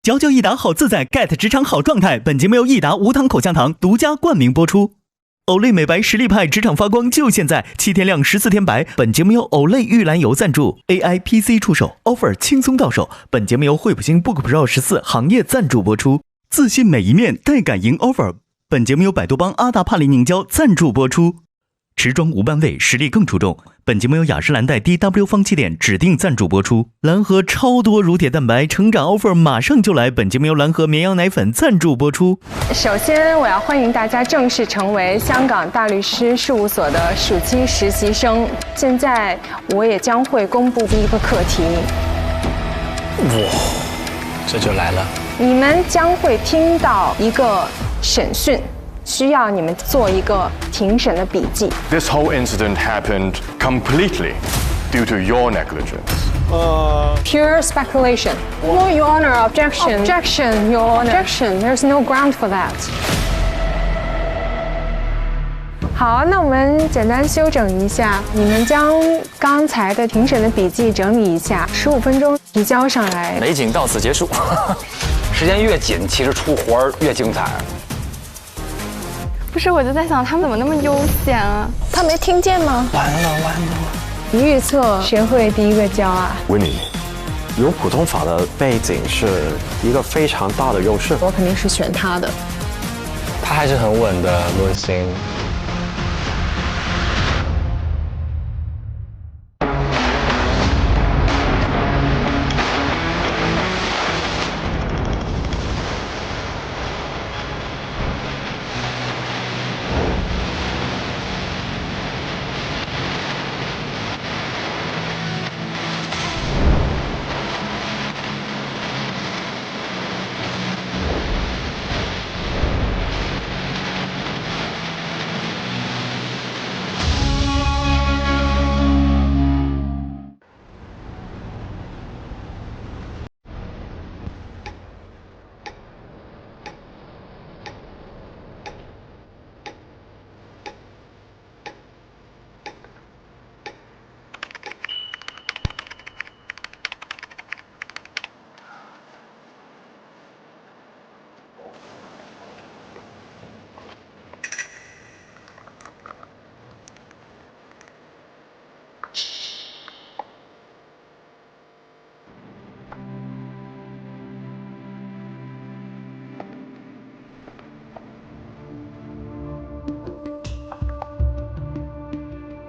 嚼嚼益达好自在 ，get 职场好状态。本节目由益达无糖口香糖独家冠名播出。Olay 美白实力派，职场发光就现在，7天亮14天白。本节目由 Olay 玉兰油赞助 ，AI PC 出手 ，offer 轻松到手。本节目由惠普星 Book Pro 14行业赞助播出。自信每一面，带感赢 offer。本节目由百度邦阿达帕林凝胶赞助播出。持妆无斑味，实力更出众。本节目由雅诗兰黛 DW 芳气点指定赞助播出。蓝河超多乳铁蛋白成长 offer 马上就来。本节目由蓝河绵羊奶粉赞助播出。首先，我要欢迎大家正式成为香港大律师事务所的暑期实习生。现在，我也将会公布第一个课题。哇，这就来了。你们将会听到一个审讯。需要你们做一个庭审的笔记。This whole incident happened completely due to your negligence. Pure speculation. No, Your Honor, objection. Objection, Your Honor. Objection. There's no ground for that. 好，那我们简单修整一下，你们将刚才的庭审的笔记整理一下，15分钟提交上来。美景到此结束。时间越紧，其实出活儿越精彩。不是，我就在想他们怎么那么悠闲啊？他没听见吗？完了！你预测谁会第一个交啊 ？Winnie， 有普通法的背景是一个非常大的优势。我肯定是选他的。他还是很稳的，论心。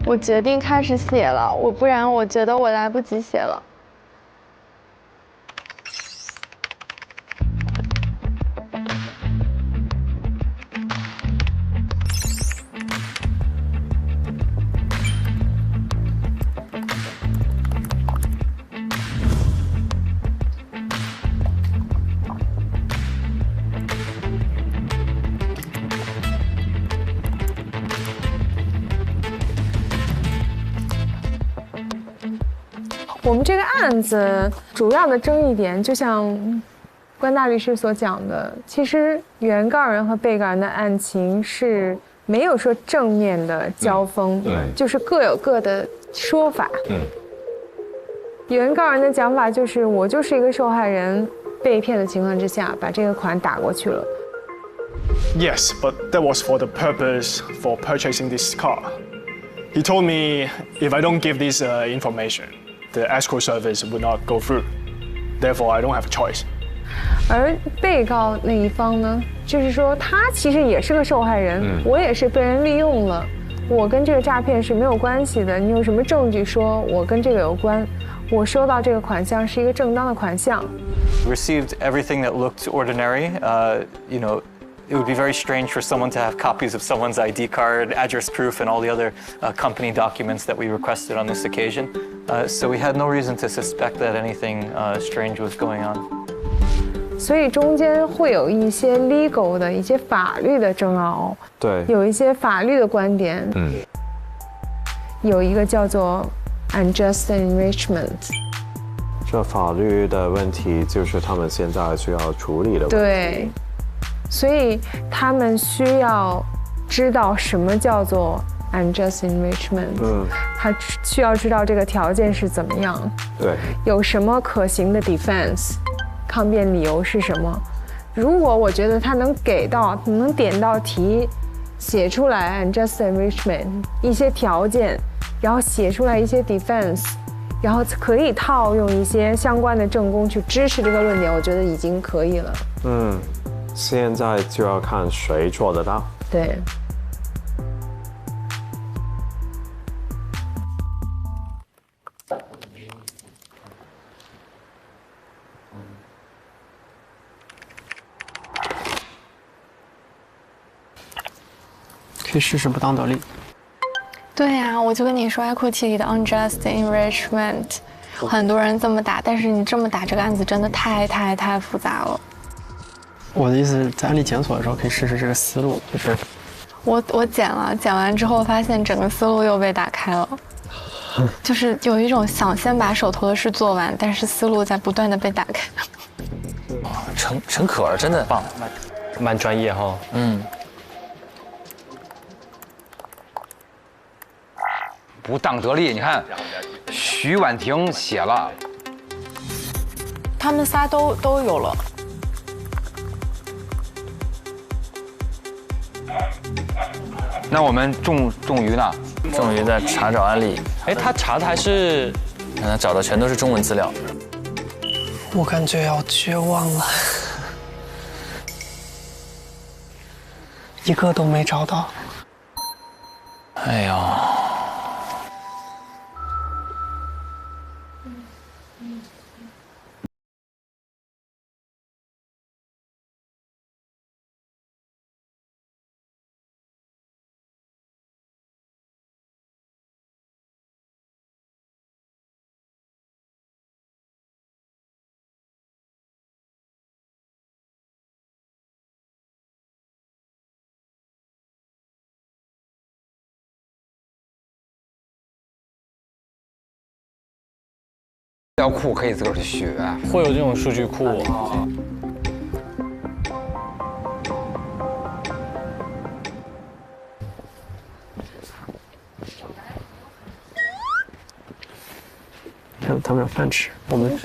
我决定开始写了，不然我觉得我来不及写了。我们这个案子主要的争议点，就像关大律师所讲的，其实原告人和被告人的案情是没有说正面的交锋，就是各有各的说法。原告人的讲法就是，我就是一个受害人，被骗的情况之下，把这个款打过去了。Yes, but that was for the purpose for purchasing this car. He told me if I don't give this information.The escrow service would not go through. Therefore, I don't have a choice. 而被告那一方呢，就是说他其实也是个受害人，我也是被人利用了，我跟这个诈骗是没有关系的。你有什么证据说我跟这个有关？我收到这个款项是一个正当的款项。Received everything that looked ordinary. It would be very strange for someone to have copies of someone's ID card, address proof, and all the other company documents that we requested on this occasion. So we had no reason to suspect that anything strange was going on. 所以中间会有一些 legal 的一些法律的争拗，对，有一些法律的观点，有一个叫做 unjust enrichment。这法律的问题就是他们现在需要处理的问题。对。所以他们需要知道什么叫做 unjust enrichment，他需要知道这个条件是怎么样，对，有什么可行的 defense，抗辩理由是什么。如果我觉得他能点到题，写出来 unjust enrichment 一些条件，然后写出来一些 defense， 然后可以套用一些相关的证供去支持这个论点，我觉得已经可以了。现在就要看谁做得到。对。可以试试不当得利。对呀，我就跟你说 equity 里的 unjust enrichment， 很多人这么打，但是你这么打这个案子真的太复杂了。我的意思是在案例检索的时候可以试试这个思路，就是我剪完之后发现整个思路又被打开了，就是有一种想先把手头的事做完，但是思路在不断的被打开。陈可儿真的棒，蛮专业哈。不当得利，你看，徐婉婷写了，他们仨都有了。那我们仲瑜呢？仲瑜在查找案例，哎，他查的还是，他找的全都是中文资料。我感觉要绝望了，一个都没找到。哎呦。资料库可以自个儿去学，会有这种数据库。看他们有饭吃，我们。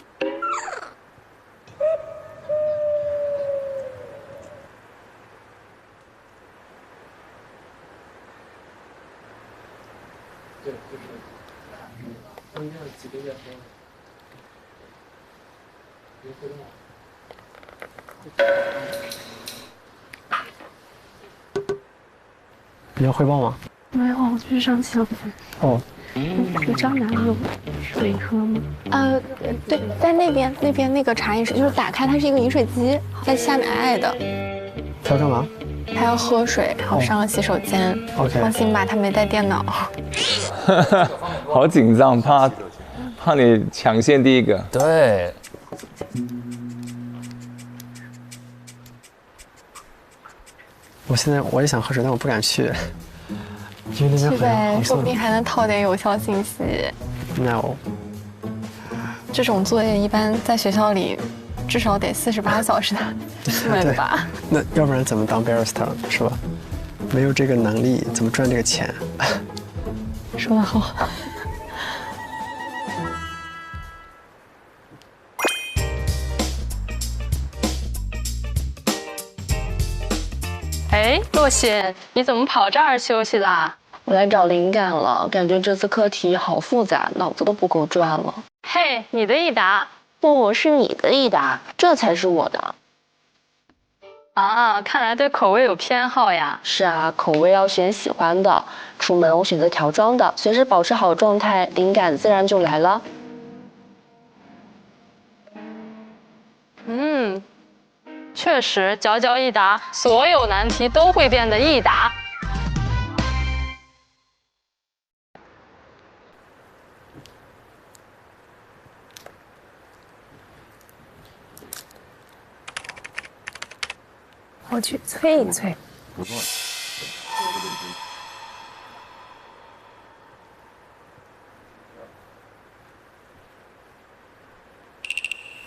你要汇报吗？没有，我去上厕所。哦。你知道哪里有水喝吗？对，在那边那个茶饮室，就是打开它是一个饮水机，在下面矮矮的。他要干嘛？他要喝水，然后上个洗手间。OK。放心吧，他没带电脑。好紧张，怕你抢先第一个。对。我现在我也想喝水，但我不敢去，因为那边去呗，很说不定还能套点有效信息。No。这种作业一般在学校里至少得48小时的门吧？那要不然怎么当 barrister 是吧？没有这个能力，怎么赚这个钱？说得好。哎，若曦，你怎么跑这儿休息啦？我来找灵感了，感觉这次课题好复杂，脑子都不够转了。嘿，你的一答。不，是你的一答，这才是我的。啊，看来对口味有偏好呀。是啊，口味要选喜欢的。出门我选择条装的，随时保持好状态，灵感自然就来了。确实，佼佼一答，所有难题都会变得易答。我去催一催。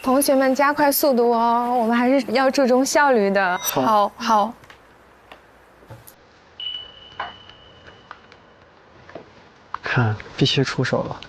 同学们加快速度哦，我们还是要注重效率的。好。看，必须出手了。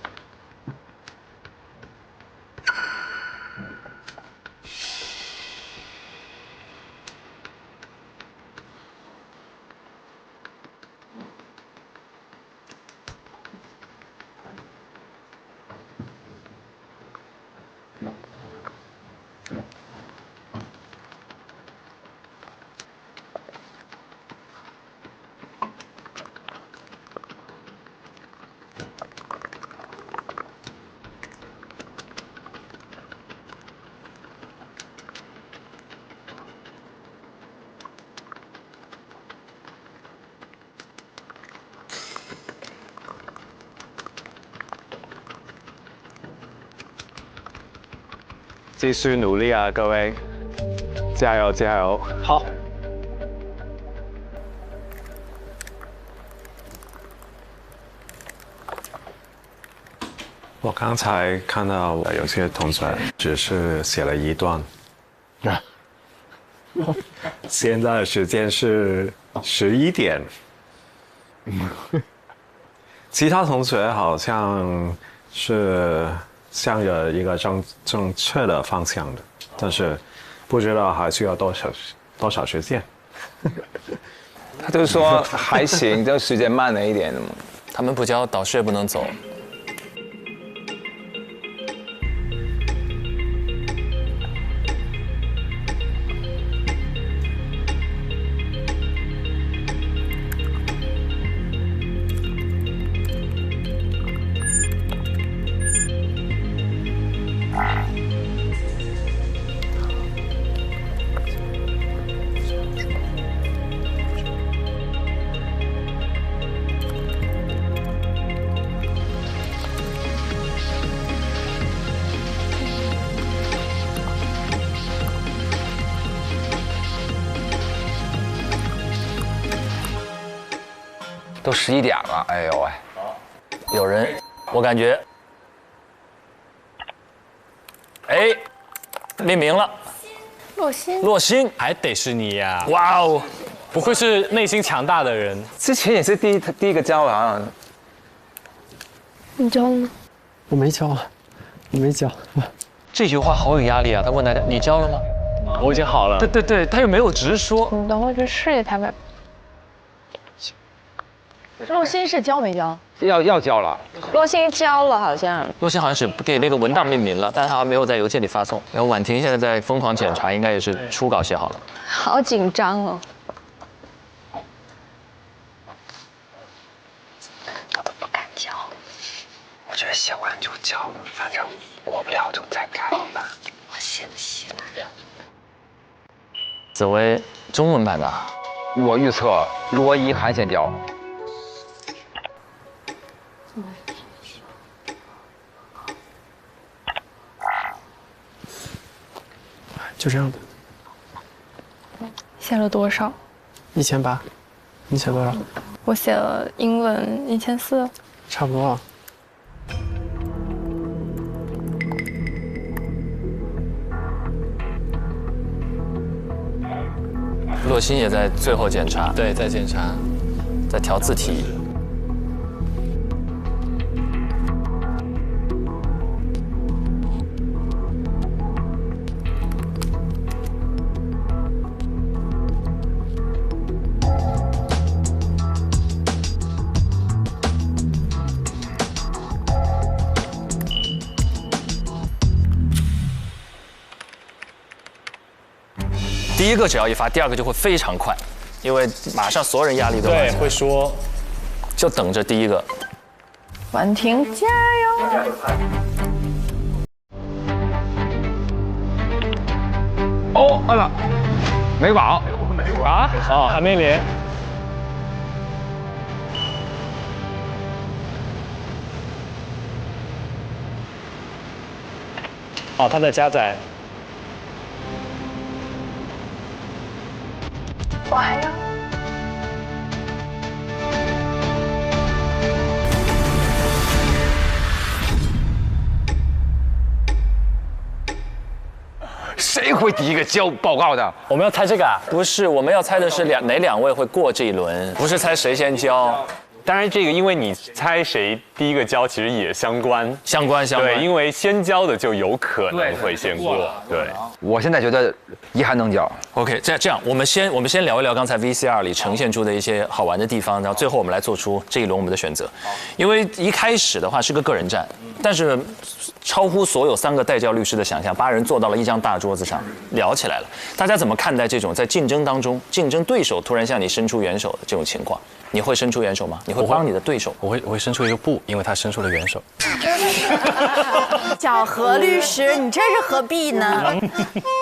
继续努力啊，各位，加油加油！好。我刚才看到有些同学只是写了一段，现在的时间是11点，其他同学好像是向着一个正确的方向的，但是不知道还需要多少时间。他就说还行，就时间慢了一点的嘛。他们不教，导师也不能走。都11点了，哎呦喂！有人，我感觉，哎，命名了，洛心，洛心，还得是你呀！哇哦，不愧是内心强大的人。之前也是第一个教啊。你教了吗？我没教，我没教。这句话好有压力啊！他问大家：“你教了吗？”我已经好了。对，他又没有直说。你等会儿去试一下呗。洛心是教没教？要教了。洛心教了，好像。洛心好像是给那个文档命名了，但是他还没有在邮件里发送。然后婉婷现在在疯狂检查，应该也是初稿写好了。好紧张哦。我都不敢教。我觉得写完就教，反正过不了就再改吧。我写的写了。紫薇中文版的。我预测罗一涵先教。就这样的。写了多少？1800。你写多少？我写了英文1400。差不多啊。洛心也在最后检查，对，在检查，在调字体。第一个只要一发，第二个就会非常快，因为马上所有人压力都对会说，就等着第一个。婉婷加油！哦，哎呀，没网啊？哦，还没连。哦，他在加载。我还要。谁会第一个交报告的？我们要猜这个啊？不是，我们要猜的是哪两位会过这一轮，不是猜谁先交。当然，这个因为你猜谁第一个交，其实也相关。相关。对，因为先交的就有可能会先过。对，我现在觉得一涵能交。OK， 这样，我们先聊一聊刚才 VCR 里呈现出的一些好玩的地方，然后最后我们来做出这一轮我们的选择。因为一开始的话是个个人战，但是超乎所有3个代教律师的想象，8人坐到了一张大桌子上聊起来了。大家怎么看待这种在竞争当中，竞争对手突然向你伸出援手的这种情况？你会伸出援手吗？你会帮你的对手？我会伸出一个不，因为他伸出了援手。小何律师，你这是何必呢？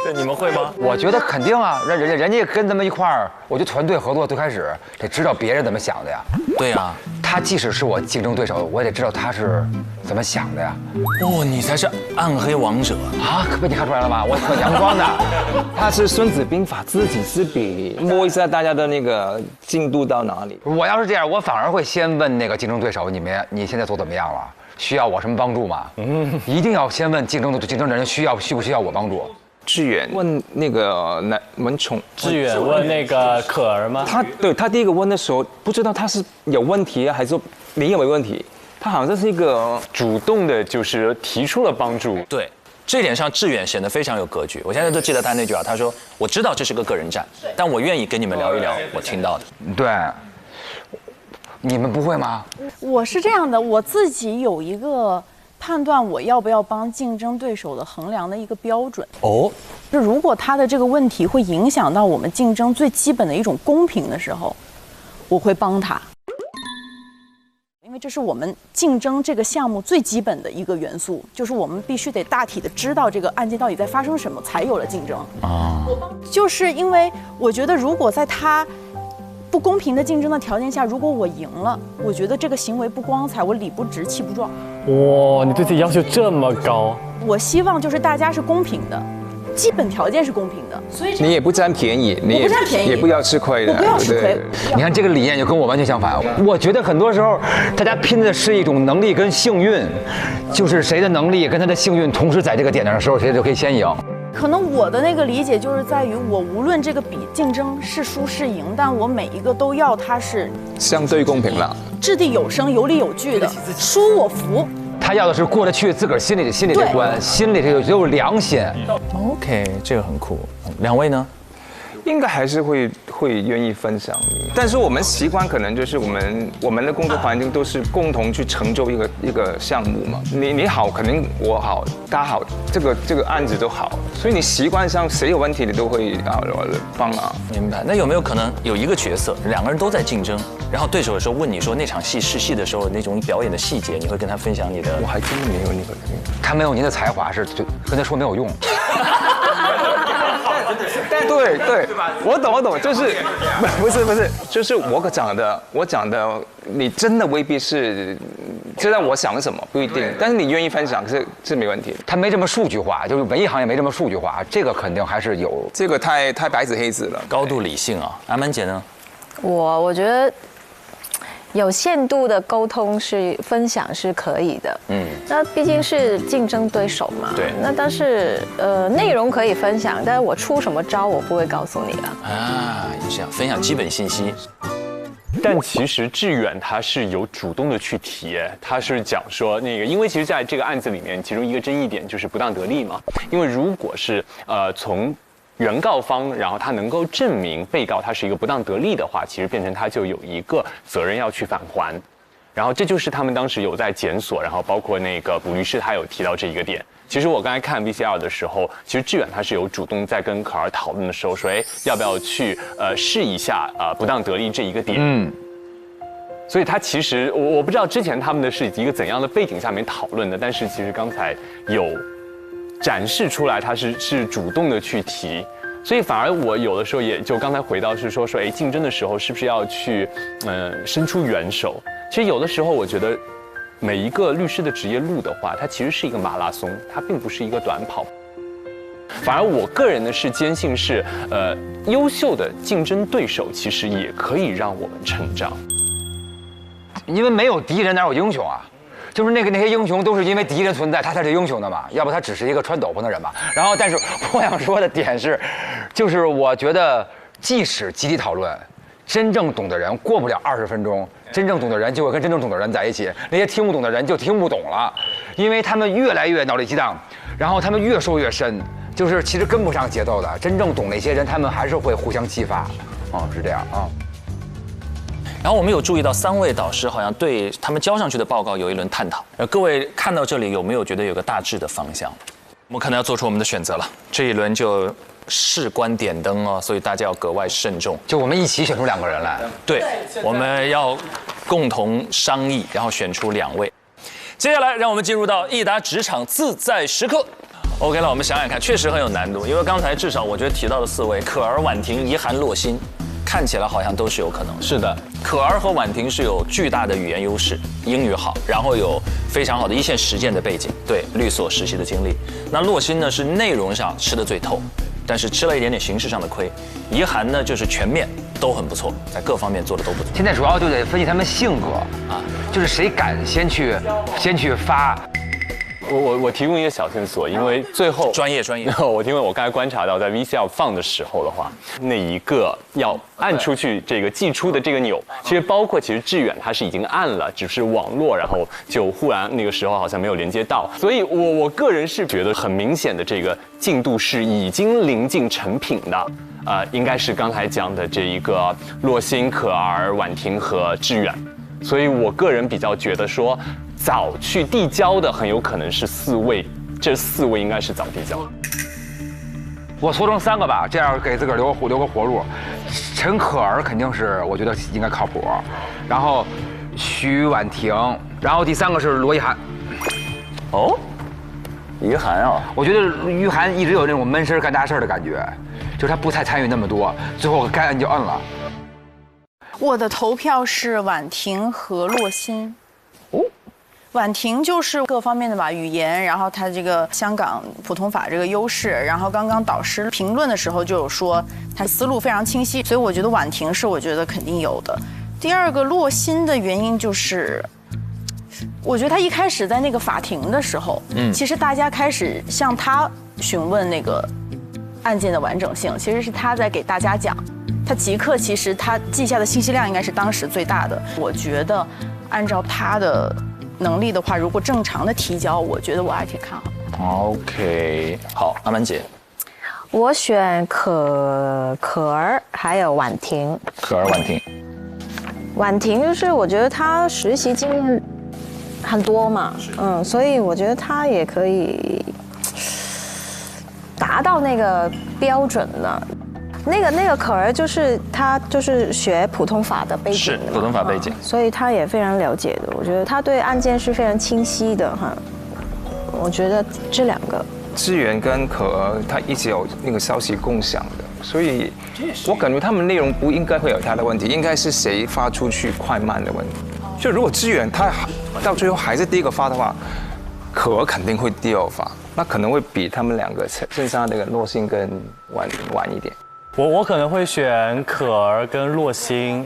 对，你们会吗？我觉得肯定啊，人家跟咱们一块儿，我觉得团队合作最开始得知道别人怎么想的呀。对呀，他他即使是我竞争对手，我也得知道他是怎么想的呀。哦，你才是暗黑王者啊！可被你看出来了吗？我很阳光的。他是《孙子兵法》知己知彼，摸一下大家的那个进度到哪里。我要是这样，我反而会先问那个竞争对手，你现在做怎么样了？需要我什么帮助吗？一定要先问竞争的人需不需要我帮助。志远问那个文宠，志远问那个可儿吗？他第一个问的时候，不知道他是有问题还是说你有没有问题，他好像是一个主动的，就是提出了帮助。对，这一点上志远显得非常有格局。我现在都记得他那句话，他说：“我知道这是个个人战，但我愿意跟你们聊一聊我听到的。”对，你们不会吗？我是这样的，我自己有一个判断我要不要帮竞争对手的衡量的一个标准。哦，就如果他的这个问题会影响到我们竞争最基本的一种公平的时候，我会帮他。因为这是我们竞争这个项目最基本的一个元素，就是我们必须得大体的知道这个案件到底在发生什么，才有了竞争。就是因为我觉得如果在他不公平的竞争的条件下，如果我赢了，我觉得这个行为不光彩，我理不直气不壮。哇，你对自己要求这么高！我希望就是大家是公平的，基本条件是公平的，所以你也不占便宜，你也不占便宜，也不要吃亏的，我不要吃亏。你看这个理念就跟我完全相反。我觉得很多时候大家拼的是一种能力跟幸运，就是谁的能力跟他的幸运同时在这个点上的时候，谁就可以先赢。可能我的那个理解就是在于，我无论这个比竞争是输是赢，但我每一个都要它是相对公平了，掷地有声、有理有据的，输我服。他要的是过得去自个儿心里这关，心里这有良心。OK， 这个很酷。两位呢？应该还是会愿意分享，但是我们习惯可能就是我们的工作环境都是共同去成就一个项目嘛。你好，肯定我好，大家好，这个案子都好，所以你习惯上谁有问题你都会帮忙。明白。那有没有可能有一个角色，两个人都在竞争，然后对手有时候问你说那场戏试戏的时候那种表演的细节，你会跟他分享你的？我还真没有那个，他没有您的才华就跟他说没有用。对，我懂，就是不是，就是我讲的，你真的未必是知道我想什么，不一定，但是你愿意分享是没问题。他没这么数据化，就是文艺行业没这么数据化，这个肯定还是有。这个太白纸黑字了，高度理性啊。阿曼姐呢？我觉得有限度的沟通是分享是可以的，那毕竟是竞争对手嘛，对，那但是内容可以分享，但是我出什么招我不会告诉你了啊，也是这样，分享基本信息。但其实志远他是有主动的去提，他是讲说因为其实在这个案子里面，其中一个争议点就是不当得利嘛，因为如果是从原告方，然后他能够证明被告他是一个不当得利的话，其实变成他就有一个责任要去返还，然后这就是他们当时有在检索，然后包括那个卜律师他有提到这一个点。其实我刚才看 VCR 的时候，其实志远他是有主动在跟可儿讨论的时候说，要不要去试一下不当得利这一个点。所以他其实我不知道之前他们的是一个怎样的背景下面讨论的，但是其实刚才有展示出来，他是主动的去提，所以反而我有的时候也就刚才回到是说，竞争的时候是不是要去伸出援手？其实有的时候我觉得每一个律师的职业路的话，它其实是一个马拉松，它并不是一个短跑。反而我个人的是坚信是，优秀的竞争对手其实也可以让我们成长，因为没有敌人哪有英雄啊？就是那些英雄都是因为敌人存在，他才是英雄的嘛，要不他只是一个穿斗篷的人嘛。然后，但是我想说的点是，就是我觉得即使集体讨论，真正懂的人过不了20分钟，真正懂的人就会跟真正懂的人在一起，那些听不懂的人就听不懂了，因为他们越来越脑力激荡，然后他们越说越深，就是其实跟不上节奏的。真正懂那些人，他们还是会互相激发，是这样啊。然后我们有注意到3位导师好像对他们交上去的报告有一轮探讨。各位看到这里有没有觉得有个大致的方向？我们可能要做出我们的选择了。这一轮就事关点灯哦，所以大家要格外慎重。就我们一起选出2个人来。对，我们要共同商议，然后选出2位。接下来让我们进入到益达职场自在时刻。OK 了，我们想想看，确实很有难度，因为刚才至少我觉得提到的4位，可儿、婉婷、怡涵、洛欣。看起来好像都是有可能。是的，可儿和婉婷是有巨大的语言优势，英语好，然后有非常好的一线实践的背景，对律所实习的经历。那洛欣呢是内容上吃得最透，但是吃了一点点形式上的亏。怡涵呢就是全面都很不错，在各方面做的都不错。现在主要就得分析他们性格啊，就是谁敢先去发。我提供一个小线索，因为最后专业，因为我刚才观察到，在 VCR 放的时候的话，那一个要按出去这个寄出的这个钮，其实志远他是已经按了，只是网络然后就忽然那个时候好像没有连接到，所以我个人是觉得很明显的这个进度是已经临近成品的，应该是刚才讲的这一个洛欣、可儿、婉婷和志远，所以我个人比较觉得说。早去递交的很有可能是4位，这4位应该是早递交。我缩成3个吧，这样给自个儿留个活路。陈可儿肯定是我觉得应该靠谱，然后徐婉婷，然后第3个是罗一涵。哦，于涵啊，我觉得于涵一直有那种闷声干大事的感觉，就是他不太参与那么多，最后该摁就摁了。我的投票是婉婷和洛欣。婉婷就是各方面的吧，语言，然后她这个香港普通法这个优势，然后刚刚导师评论的时候就有说她思路非常清晰，所以我觉得婉婷是我觉得肯定有的。第二个洛欣的原因就是，我觉得她一开始在那个法庭的时候，其实大家开始向她询问那个案件的完整性，其实是她在给大家讲，她即刻其实她记下的信息量应该是当时最大的。我觉得按照她的能力的话，如果正常的提交，我觉得我还挺看好。OK， 好，阿曼姐，我选可儿还有婉婷。可儿、婉婷，婉婷就是我觉得她实习经验很多嘛，所以我觉得她也可以达到那个标准的。那个可儿就是他就是学普通法的背景的，是普通法背景，所以他也非常了解的。我觉得他对案件是非常清晰的哈。我觉得这2个，志远跟可儿他一直有那个消息共享的，所以我感觉他们内容不应该会有他的问题，应该是谁发出去快慢的问题。就如果志远他到最后还是第一个发的话，可儿肯定会第2发，那可能会比他们2个剩下那个洛欣跟晚一点。我可能会选可儿跟洛欣。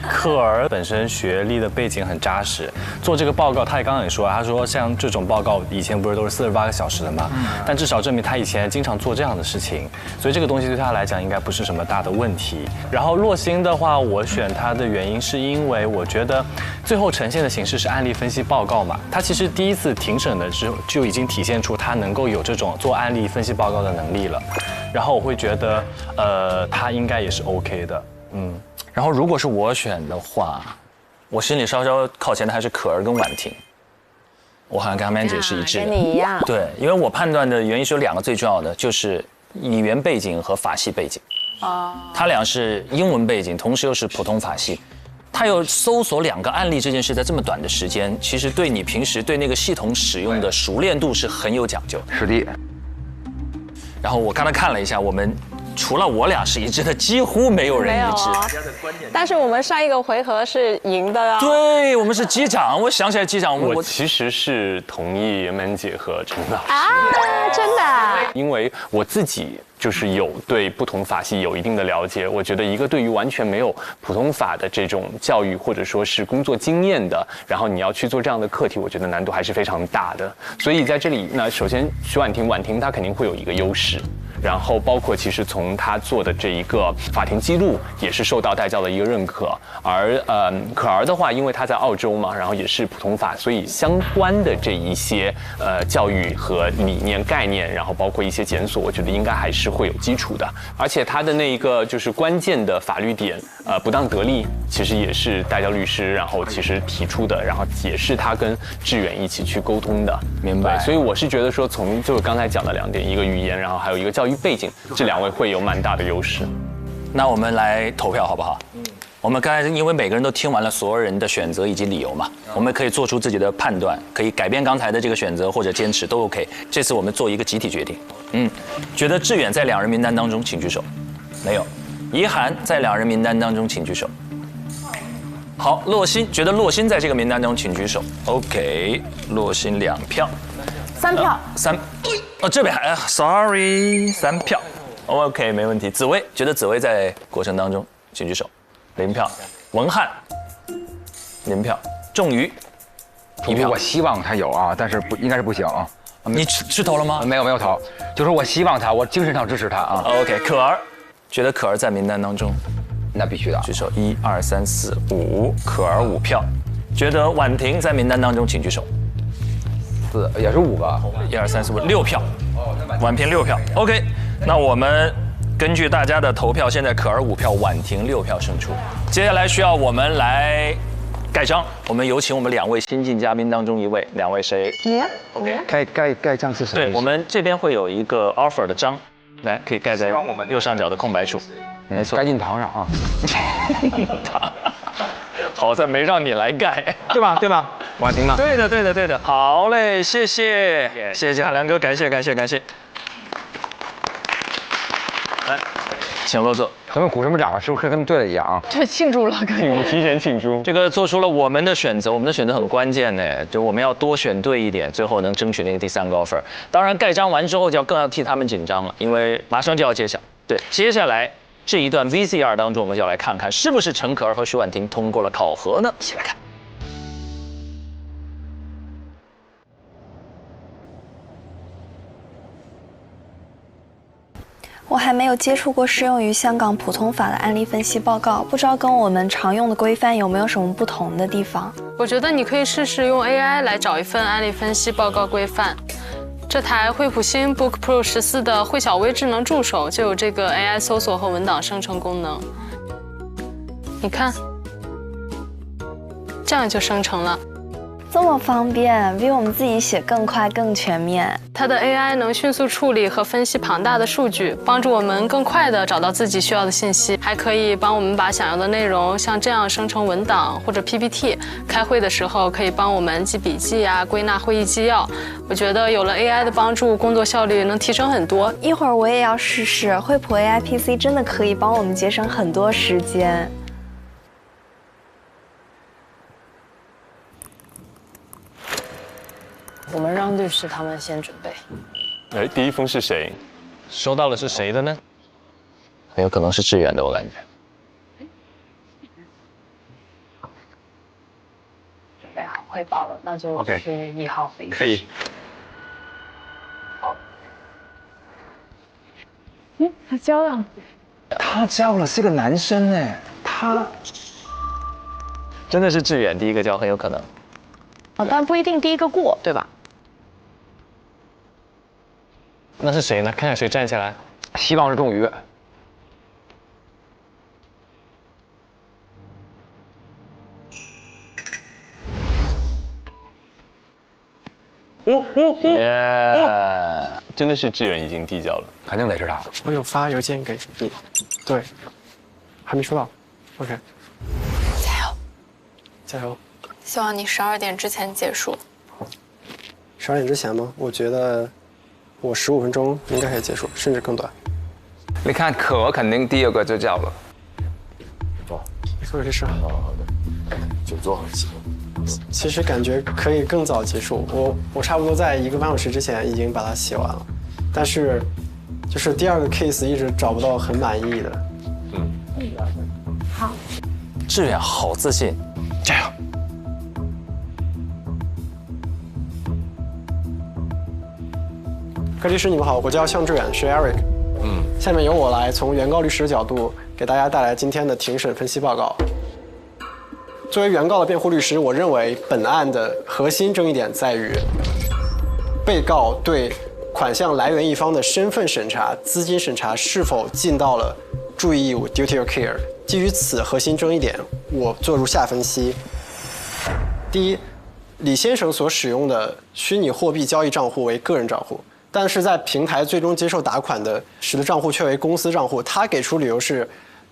可儿本身学历的背景很扎实，做这个报告，他也刚刚也说，他说像这种报告以前不是都是48个小时的吗？但至少证明他以前经常做这样的事情，所以这个东西对他来讲应该不是什么大的问题。然后洛欣的话，我选他的原因是因为我觉得最后呈现的形式是案例分析报告嘛，他其实第一次庭审的时候就已经体现出他能够有这种做案例分析报告的能力了。然后我会觉得，他应该也是 OK 的，然后如果是我选的话，我心里稍稍靠前的还是可儿跟婉婷。我好像跟阿曼姐是一致的，跟你一样。对，因为我判断的原因是有2个最重要的，就是语言背景和法系背景。他俩是英文背景，同时又是普通法系。他有搜索2个案例这件事，在这么短的时间，其实对你平时对那个系统使用的熟练度是很有讲究。是的。然后我刚才看了一下，我们除了我俩是一致的，几乎没有人一致。但是我们上一个回合是赢的啊。对，我们是击掌。我想起来击掌，我其实是同意曼姐和陈老师啊，真的。因为我自己就是有对不同法系有一定的了解，我觉得一个对于完全没有普通法的这种教育或者说是工作经验的，然后你要去做这样的课题，我觉得难度还是非常大的。所以在这里，那首先徐婉婷她肯定会有一个优势。然后包括其实从他做的这一个法庭记录也是受到带教的一个认可，而可儿的话，因为他在澳洲嘛，然后也是普通法，所以相关的这一些教育和理念概念，然后包括一些检索，我觉得应该还是会有基础的。而且他的那一个就是关键的法律点，不当得利，其实也是带教律师然后其实提出的，然后也是他跟志远一起去沟通的。明白。所以我是觉得说，从就是刚才讲的2点，一个语言，然后还有一个教育背景，这2位会有蛮大的优势。那我们来投票好不好？我们刚才因为每个人都听完了所有人的选择以及理由嘛，我们可以做出自己的判断，可以改变刚才的这个选择或者坚持都 OK。这次我们做一个集体决定。觉得志远在2人名单当中，请举手。没有。怡涵在2人名单当中，请举手。好，洛欣觉得洛欣在这个名单中，请举手。OK， 洛欣2票，3票，3，这边还，sorry， 3票 ，OK， 没问题。紫薇觉得紫薇在过程当中，请举手，0票。文翰0票，仲瑜1票。我希望他有啊，但是应该是不行啊。你是投了吗？没有投，就是我希望他，我精神上支持他啊。OK， 可儿觉得可儿在名单当中，那必须的。举手，1、2、3、4、5，可儿5票。觉得婉婷在名单当中，请举手。4也是5个。1、2、3、4、5，6票。婉婷6票。OK， 那我们根据大家的投票，现在可儿5票，婉婷6票胜出。接下来需要我们来盖章，我们有请我们2位新晋嘉宾当中一位，2位谁？盖章是什么？对，我们这边会有一个 offer 的章，来可以盖在右上角的空白处。没错，盖进堂上啊。好在没让你来盖，对吧？婉婷呢？对的。好嘞，谢谢海良哥，感谢。来，请落座。咱们鼓什么掌啊？是不是跟对了一样啊？对，庆祝了，提前庆祝。这个做出了我们的选择，我们的选择很关键呢，就我们要多选对一点，最后能争取那个第3个 offer。当然，盖章完之后就更要替他们紧张了，因为马上就要揭晓。对，接下来这一段 VCR 当中，我们就要来看看是不是陈可儿和徐婉婷通过了考核呢？一起来看。我还没有接触过适用于香港普通法的案例分析报告，不知道跟我们常用的规范有没有什么不同的地方？我觉得你可以试试用 AI 来找一份案例分析报告规范。这台惠普星 Book Pro 14的惠小微智能助手就有这个 AI 搜索和文档生成功能。你看，这样就生成了。这么方便，比我们自己写更快更全面。它的 AI 能迅速处理和分析庞大的数据，帮助我们更快地找到自己需要的信息，还可以帮我们把想要的内容像这样生成文档或者 PPT。开会的时候可以帮我们记笔记啊，归纳会议纪要。我觉得有了 AI 的帮助，工作效率能提升很多。一会儿我也要试试，惠普 AI PC 真的可以帮我们节省很多时间。我们让律师他们先准备。哎，第一封是谁？收到的是谁的呢？很有可能是志远的，我感觉。准备好汇报了，那就去1号会议室。可以。他交了。他交了，是个男生哎，他真的是志远第一个交，很有可能。但不一定第一个过，对吧？那是谁呢？看看谁站起来。希望是仲瑜。真的是志远已经递交了，肯定得是他。我有发邮件给你，对，还没收到。OK， 加油！希望你12点之前结束。12点之前吗？我觉得我15分钟应该可以结束，甚至更短。你看可肯定第2个就交了。各位律师好。好的，久坐。其实感觉可以更早结束，我差不多在1个半小时之前已经把它写完了，但是就是第2个 case 一直找不到很满意的。好。志远好自信，加油！各位律师你们好，我叫向志远，是 Eric。下面由我来从原告律师的角度给大家带来今天的庭审分析报告。作为原告的辩护律师，我认为本案的核心争议点在于，被告对款项来源一方的身份审查、资金审查是否尽到了注意义务 （duty of care）。基于此核心争议点，我做如下分析：第一，李先生所使用的虚拟货币交易账户为个人账户，但是在平台最终接受打款的时的账户却为公司账户。他给出理由是，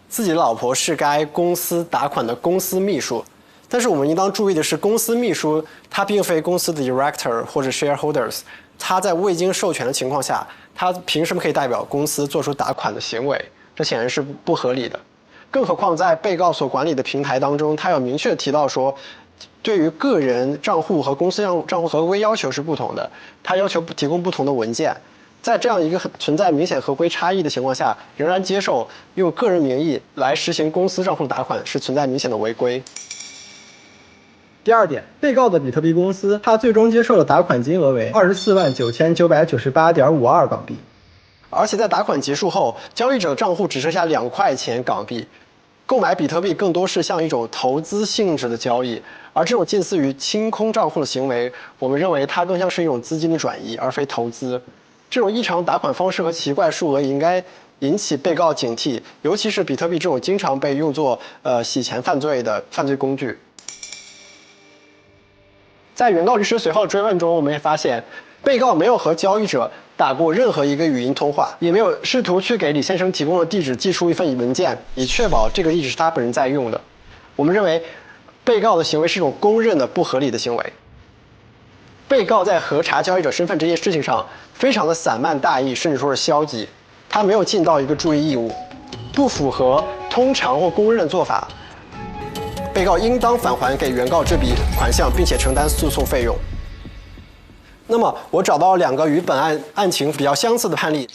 自己的老婆是该公司打款的公司秘书。但是我们应当注意的是，公司秘书他并非公司的 director 或者 shareholders， 他在未经授权的情况下，他凭什么可以代表公司做出打款的行为？这显然是不合理的。更何况在被告所管理的平台当中，他有明确提到说，对于个人账户和公司账户合规要求是不同的，他要求提供不同的文件。在这样一个存在明显合规差异的情况下，仍然接受用个人名义来实行公司账户打款，是存在明显的违规。第二点，被告的比特币公司，他最终接受的打款金额为249998.52港币，而且在打款结束后，交易者账户只剩下2块钱港币。购买比特币更多是像一种投资性质的交易，而这种近似于清空账户的行为，我们认为它更像是一种资金的转移，而非投资。这种异常打款方式和奇怪数额应该引起被告警惕，尤其是比特币这种经常被用作洗钱犯罪的犯罪工具。在原告律师随后追问中，我们也发现，被告没有和交易者打过任何一个语音通话，也没有试图去给李先生提供的地址寄出一份文件，以确保这个地址是他本人在用的。我们认为，被告的行为是一种公认的不合理的行为。被告在核查交易者身份这件事情上非常的散漫大意，甚至说是消极，他没有尽到一个注意义务，不符合通常或公认的做法。被告应当返还给原告这笔款项，并且承担诉讼费用。那么，我找到2个与本案情比较相似的判例，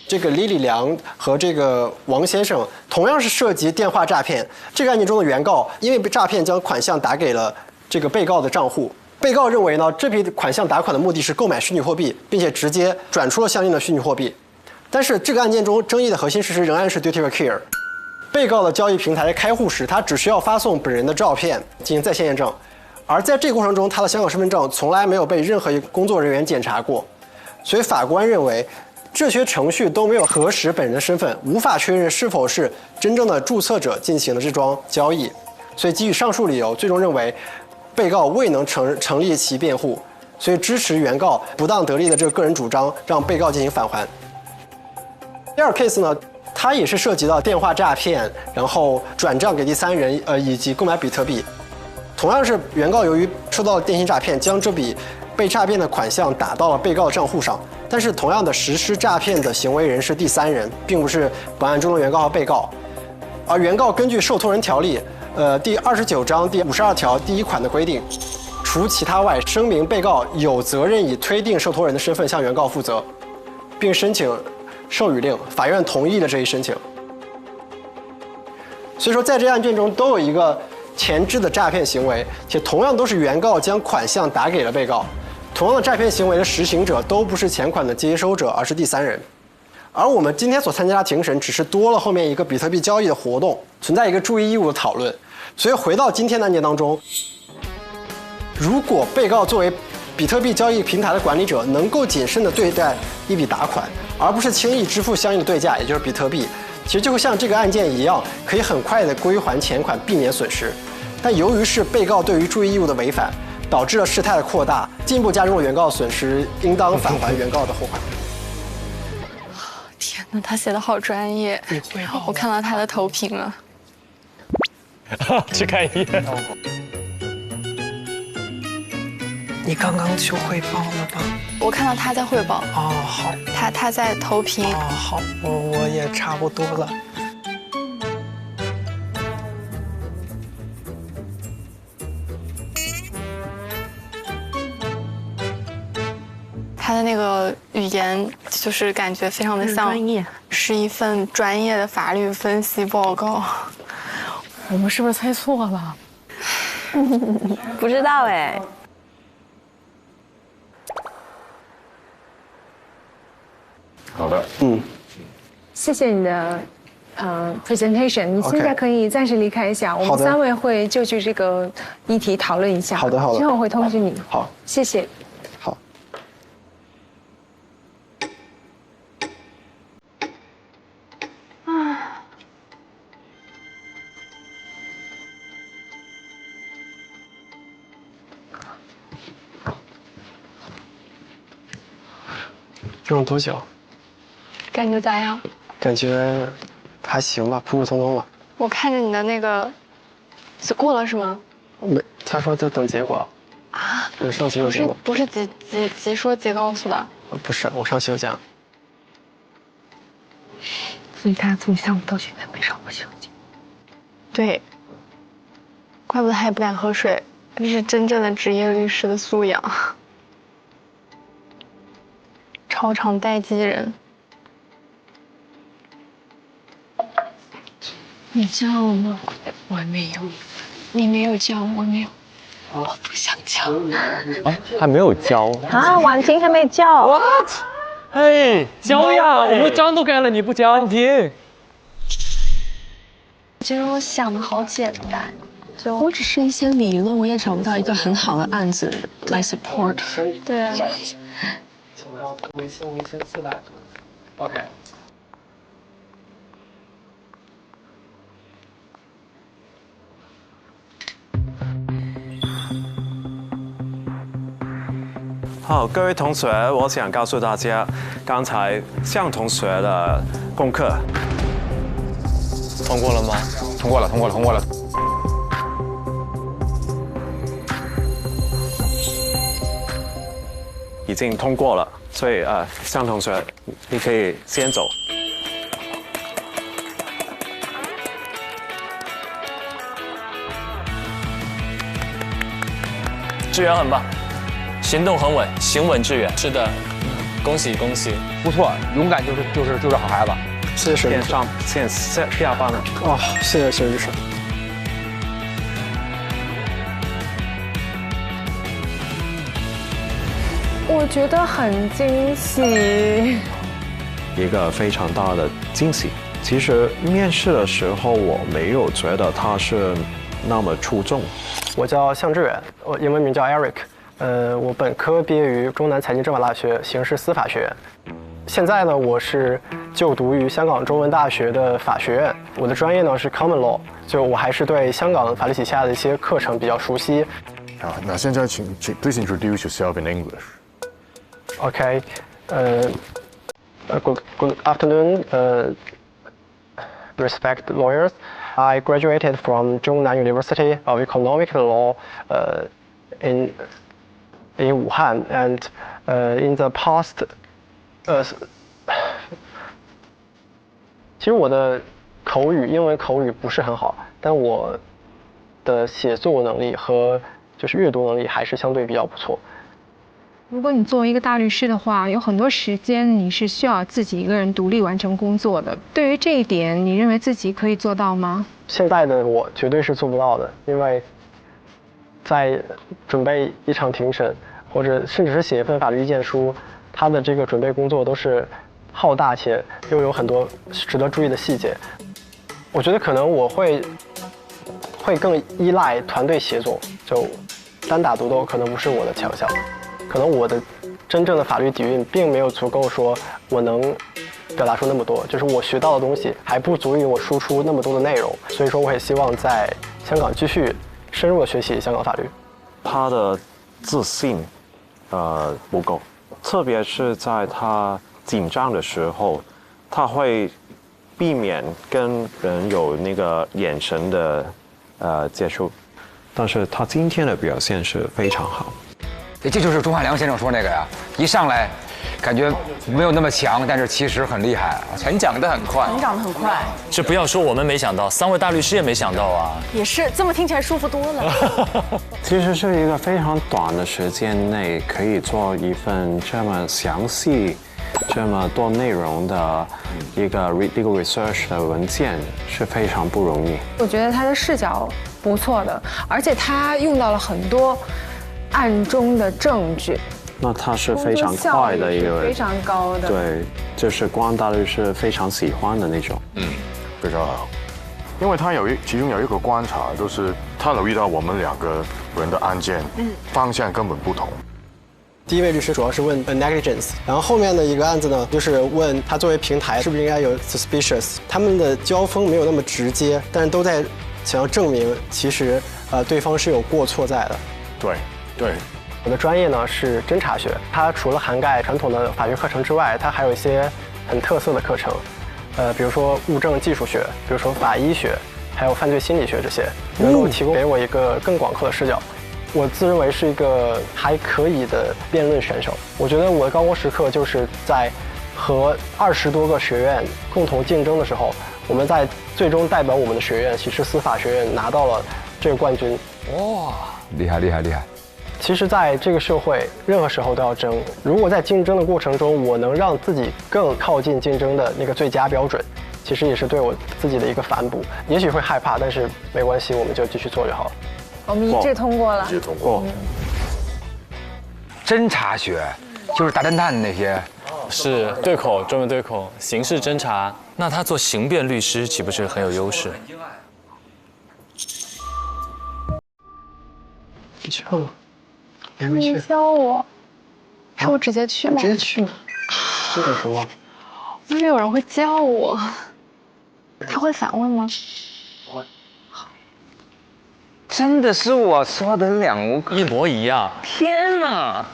这个李良和这个王先生同样是涉及电话诈骗。这个案件中的原告因为被诈骗，将款项打给了这个被告的账户。被告认为呢，这笔款项打款的目的是购买虚拟货币，并且直接转出了相应的虚拟货币。但是这个案件中争议的核心事实仍然是 duty of care。被告的交易平台开户时，他只需要发送本人的照片进行在线验证，而在这个过程中，他的香港身份证从来没有被任何一个工作人员检查过。所以法官认为，这些程序都没有核实本人的身份，无法确认是否是真正的注册者进行了这桩交易。所以基于上述理由，最终认为被告未能成立其辩护，所以支持原告不当得利的这个个人主张，让被告进行返还。第二 case 呢，它也是涉及到电话诈骗，然后转账给第三人，以及购买比特币。同样是原告由于受到了电信诈骗，将这笔被诈骗的款项打到了被告的账户上，但是同样的实施诈骗的行为人是第三人，并不是本案中的原告和被告。而原告根据受托人条例，第29章第52条第1款的规定，除其他外，声明被告有责任以推定受托人的身份向原告负责，并申请授予令，法院同意了这一申请。所以说，在这案件中都有一个前置的诈骗行为，且同样都是原告将款项打给了被告。同样的诈骗行为的实行者都不是钱款的接收者，而是第三人。而我们今天所参加的庭审，只是多了后面一个比特币交易的活动，存在一个注意义务的讨论。所以回到今天的案件当中，如果被告作为比特币交易平台的管理者，能够谨慎地对待一笔打款，而不是轻易支付相应的对价，也就是比特币，其实就会像这个案件一样，可以很快地归还钱款，避免损失。但由于是被告对于注意义务的违反，导致了事态的扩大，进一步加重了原告的损失，应当返还原告的后款。天哪，他写的好专业！我看到他的投屏了。去看一眼。你刚刚去汇报了吧？我看到他在汇报。哦，好。他在投屏。哦，好，我也差不多了。他的那个语言就是感觉非常的像，是一份专业的法律分析报告。我们是不是猜错了？不知道哎。好的，谢谢你的presentation， 你现在可以暂时离开一下，我们3位会就据这个议题讨论一下。好的，好的。之后我会通知你。好，谢谢。好。用了多久？感觉咋样？感觉还行吧，普普通通吧。我看着你的那个，过了是吗？没，他说在等结果。啊？上期有结果。不是即说即告诉的。不是，我上期有讲。所以他从下午到现在没上过休息。对，怪不得他也不敢喝水，这是真正的职业律师的素养。超长待机人。你叫我吗？我没有。你没有叫，我没有。我不想叫。啊，还没有交啊，婉婷还没叫。What？ 嘿，交呀！我们章都改了，你不交？婉婷。其实我想的好简单，我只是一些理论，我也找不到一个很好的案子来 support。对啊。微信400多。OK。好，各位同学，我想告诉大家，刚才向同学的功课通过了吗？通过了，通过了，通过了。已经通过了，所以向同学，你可以先走。志远很棒。行动很稳，行稳致远。是的，恭喜恭喜，不错，勇敢就是好孩子。谢谢律师。先下班了。哦，谢谢律师。我觉得很惊喜，一个非常大的惊喜。其实面试的时候，我没有觉得他是那么出众。我叫向志远，我英文名叫 Eric。我本科毕业于中南财经政法大学刑事司法学院，现在呢，我是就读于香港中文大学的法学院。我的专业呢是 Common Law， 就我还是对香港法律体系下的一些课程比较熟悉。好，那现在请 please introduce yourself in English. Okay, good afternoon, respected lawyers. I graduated from Zhongnan University of Economic Law in Wuhan, and in the past, 其实我的英文口语不是很好，但我的写作能力和就是阅读能力还是相对比较不错。如果你作为一个大律师的话，有很多时间你是需要自己一个人独立完成工作的。对于这一点，你认为自己可以做到吗？现在的我绝对是做不到的，因为在准备一场庭审，或者甚至是写一份法律意见书，它的这个准备工作都是浩大且又有很多值得注意的细节。我觉得可能我会更依赖团队协作，就单打独斗可能不是我的强项。可能我的真正的法律底蕴并没有足够说我能表达出那么多，就是我学到的东西还不足以我输出那么多的内容，所以说我也希望在香港继续深入的学习香港法律。他的自信不够，特别是在他紧张的时候，他会避免跟人有那个眼神的接触，但是他今天的表现是非常好。这就是钟汉良先生说那个呀，一上来感觉没有那么强，但是其实很厉害，成长得很快。成长得很快。这不要说我们没想到，3位大律师也没想到啊。也是，这么听起来舒服多了。其实是一个非常短的时间内可以做一份这么详细、这么多内容的一个 legal research 的文件是非常不容易。我觉得他的视角不错的，而且他用到了很多暗中的证据。那他是非常快的一个，非常高的。对，就是光大律师非常喜欢的那种。非常好。因为他其中有一个观察，就是他留意到我们2个人的案件方向根本不同。第一位律师主要是问 negligence， 然后后面的一个案子呢，就是问他作为平台是不是应该有 suspicious。他们的交锋没有那么直接，但是都在想要证明其实对方是有过错在的。对。我的专业呢是侦查学，它除了涵盖传统的法学课程之外，它还有一些很特色的课程，比如说物证技术学，比如说法医学，还有犯罪心理学这些，能够提供给我一个更广阔的视角。我自认为是一个还可以的辩论选手。我觉得我的高光时刻就是在和20多个学院共同竞争的时候，我们在最终代表我们的学院刑事司法学院拿到了这个冠军。哇，厉害厉害厉害！其实，在这个社会，任何时候都要争。如果在竞争的过程中，我能让自己更靠近竞争的那个最佳标准，其实也是对我自己的一个反哺。也许会害怕，但是没关系，我们就继续做就好了。我们一致通过了。一致通过。侦查学就是大侦探那些，是对口，专门对口，刑事侦查。那他做刑辩律师岂不是很有优势？你去吗？你还没去？你教我，是我直接去吗？直接去。这有什么？因为有人会教我。他会反问吗？会。真的是我说的两无一模一样。天哪！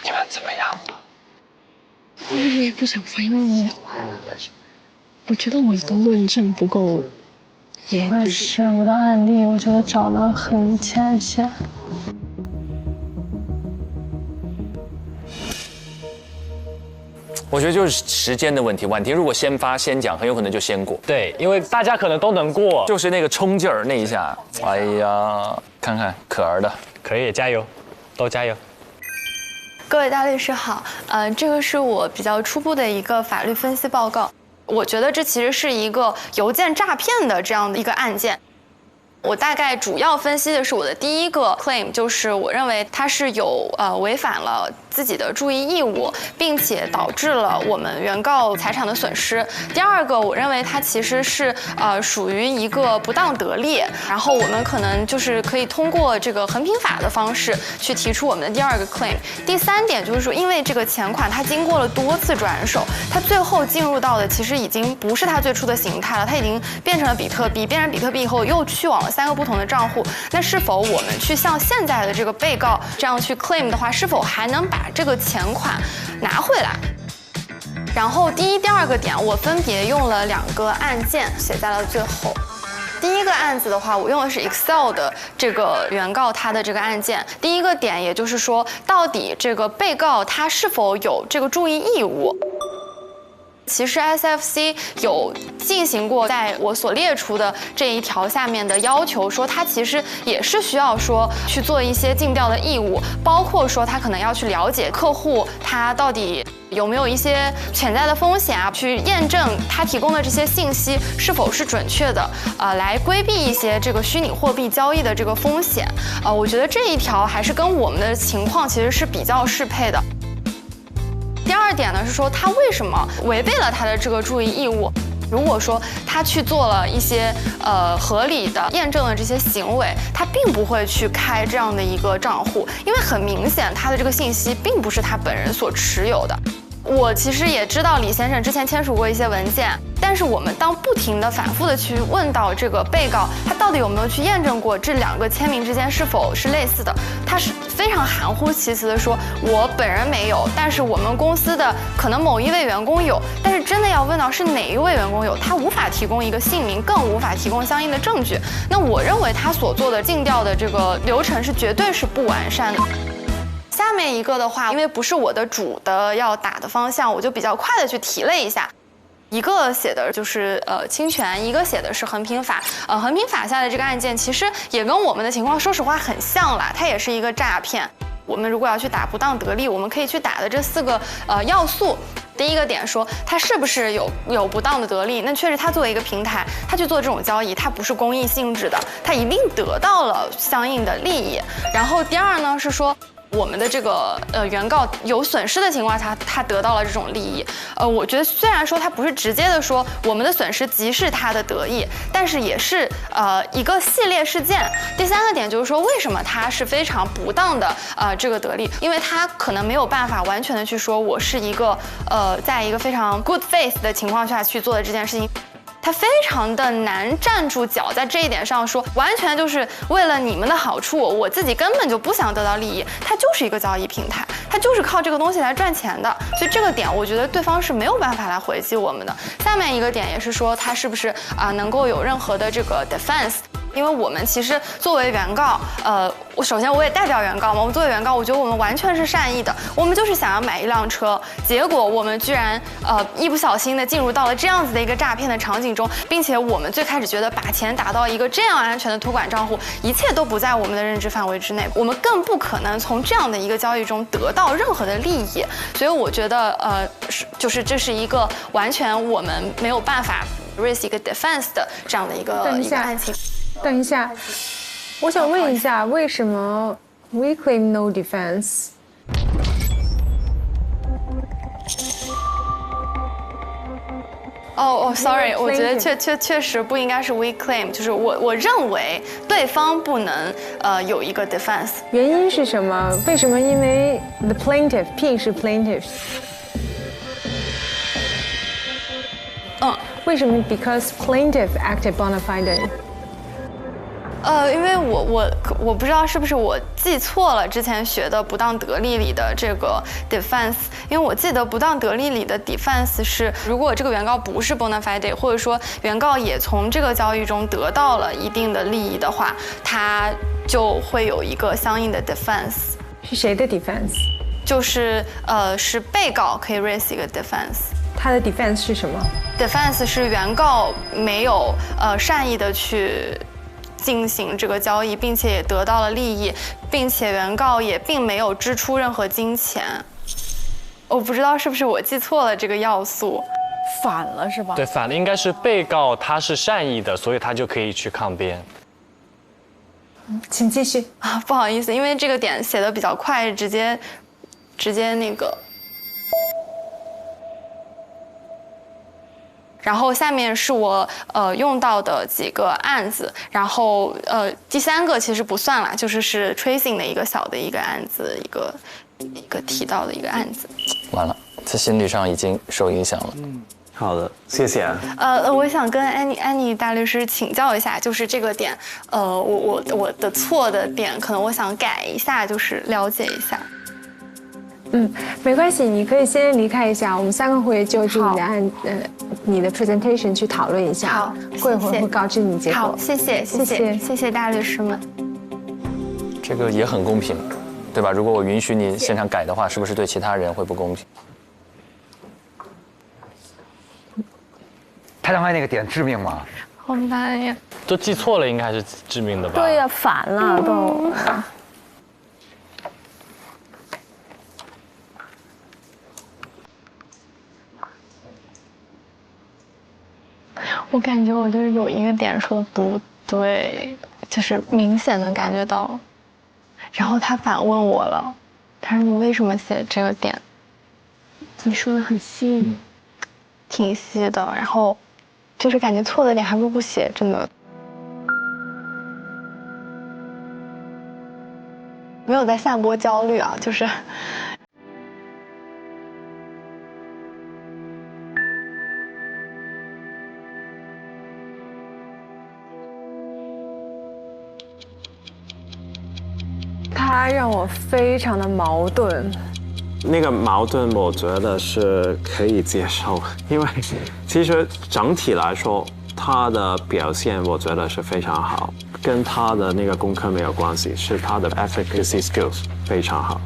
你们怎么样了？我也不想翻译。我觉得我的论证不够严实，我的案例我觉得找得很浅显。我觉得就是时间的问题。婉婷如果先发先讲，很有可能就先过。对，因为大家可能都能过，就是那个冲劲儿那一下。哎呀，看看可儿的，可以加油，都加油。各位大律师好，这个是我比较初步的一个法律分析报告。我觉得这其实是一个邮件诈骗的这样的一个案件。我大概主要分析的是我的第一个 claim， 就是我认为它是有违反了自己的注意义务，并且导致了我们原告财产的损失。第二个，我认为它其实是属于一个不当得利，然后我们可能就是可以通过这个衡平法的方式去提出我们的第二个 claim。第三点就是说，因为这个钱款它经过了多次转手，它最后进入到的其实已经不是它最初的形态了，它已经变成了比特币，变成比特币以后又去往了3个不同的账户。那是否我们去向现在的这个被告这样去 claim 的话，是否还能把这个钱款拿回来？然后第一、第二个点，我分别用了2个案件写在了最后。第一个案子的话，我用的是 Excel 的这个原告他的这个案件。第一个点，也就是说，到底这个被告他是否有这个注意义务？其实 SFC 有进行过在我所列出的这一条下面的要求，说他其实也是需要说去做一些尽调的义务，包括说他可能要去了解客户他到底有没有一些潜在的风险啊，去验证他提供的这些信息是否是准确的，来规避一些这个虚拟货币交易的这个风险。我觉得这一条还是跟我们的情况其实是比较适配的。第二点呢是说他为什么违背了他的这个注意义务。如果说他去做了一些合理的验证的这些行为，他并不会去开这样的一个账户，因为很明显他的这个信息并不是他本人所持有的。我其实也知道李先生之前签署过一些文件，但是我们当不停的反复的去问到这个被告，他到底有没有去验证过这2个签名之间是否是类似的，他是非常含糊其辞的说，我本人没有，但是我们公司的可能某一位员工有，但是真的要问到是哪一位员工有，他无法提供一个姓名，更无法提供相应的证据。那我认为他所做的尽调的这个流程是绝对是不完善的。下面一个的话，因为不是我的主的要打的方向，我就比较快的去提了一下。一个写的就是侵权，一个写的是衡平法。衡平法下的这个案件其实也跟我们的情况说实话很像啦，它也是一个诈骗。我们如果要去打不当得利，我们可以去打的这4个要素。第一个点说他是不是有不当的得利，那确实他作为一个平台，他去做这种交易，他不是公益性质的，他一定得到了相应的利益。然后第二呢是说，我们的这个原告有损失的情况下，他得到了这种利益。我觉得虽然说他不是直接的说我们的损失即是他的得益，但是也是一个系列事件。第三个点就是说，为什么他是非常不当的这个得利？因为他可能没有办法完全的去说我是一个在一个非常 good faith 的情况下去做的这件事情。他非常的难站住脚，在这一点上说，完全就是为了你们的好处，我自己根本就不想得到利益，它就是一个交易平台，它就是靠这个东西来赚钱的，所以这个点我觉得对方是没有办法来回击我们的。下面一个点也是说，他是不是能够有任何的这个 defense。因为我们其实作为原告，首先我也代表原告嘛，我们作为原告，我觉得我们完全是善意的，我们就是想要买一辆车，结果我们居然一不小心的进入到了这样子的一个诈骗的场景中，并且我们最开始觉得把钱打到一个这样安全的托管账户，一切都不在我们的认知范围之内，我们更不可能从这样的一个交易中得到任何的利益，所以我觉得就是这是一个完全我们没有办法 raise 一个 defense 的这样的一个案情。等一下，我想问一下，为什么 we claim no defense？ sorry， 我觉得确实不应该是 we claim， 就是我认为对方不能有一个 defense。原因是什么？为什么？因为 the plaintiff P 是 plaintiff。为什么 ？Because plaintiff acted bona fide。因为我不知道是不是我记错了之前学的不当得利里的这个 defense， 因为我记得不当得利里的 defense 是，如果这个原告不是 bona fide， 或者说原告也从这个交易中得到了一定的利益的话，他就会有一个相应的 defense。是谁的 defense？ 就是是被告可以 raise 一个 defense。他的 defense 是什么 ？defense 是原告没有善意的去进行这个交易，并且也得到了利益，并且原告也并没有支出任何金钱。我不知道是不是我记错了这个要素，反了是吧？对，反了，应该是被告他是善意的，所以他就可以去抗辩。请继续啊，不好意思，因为这个点写的比较快，直接那个。然后下面是我用到的几个案子，然后第3个其实不算啦，是 tracing 的一个小的一个案子，一个提到的一个案子。完了，在心理上已经受影响了。好的，谢谢。我想跟安妮大律师请教一下，就是这个点，我的错的点，可能我想改一下，就是了解一下。没关系，你可以先离开一下，我们3个会就着你的 presentation 去讨论一下。好，过一会儿会告知你结果。好，谢谢大律师们。这个也很公平，对吧？如果我允许你现场改的话，是不是对其他人会不公平？他刚才那个点致命吗？好难呀！都记错了，应该还是致命的吧？对呀，反了都。我感觉我就是有一个点说的不对，就是明显的感觉到，然后他反问我了，他说你为什么写这个点？你说的很细，挺细的，然后就是感觉错的点还不如不写，真的。没有在散播焦虑啊，就是。他让我非常的矛盾。那个矛盾，我觉得是可以接受，因为其实整体来说，他的表现我觉得是非常好，跟他的那个功课没有关系，是他的 advocacy skills 非常好。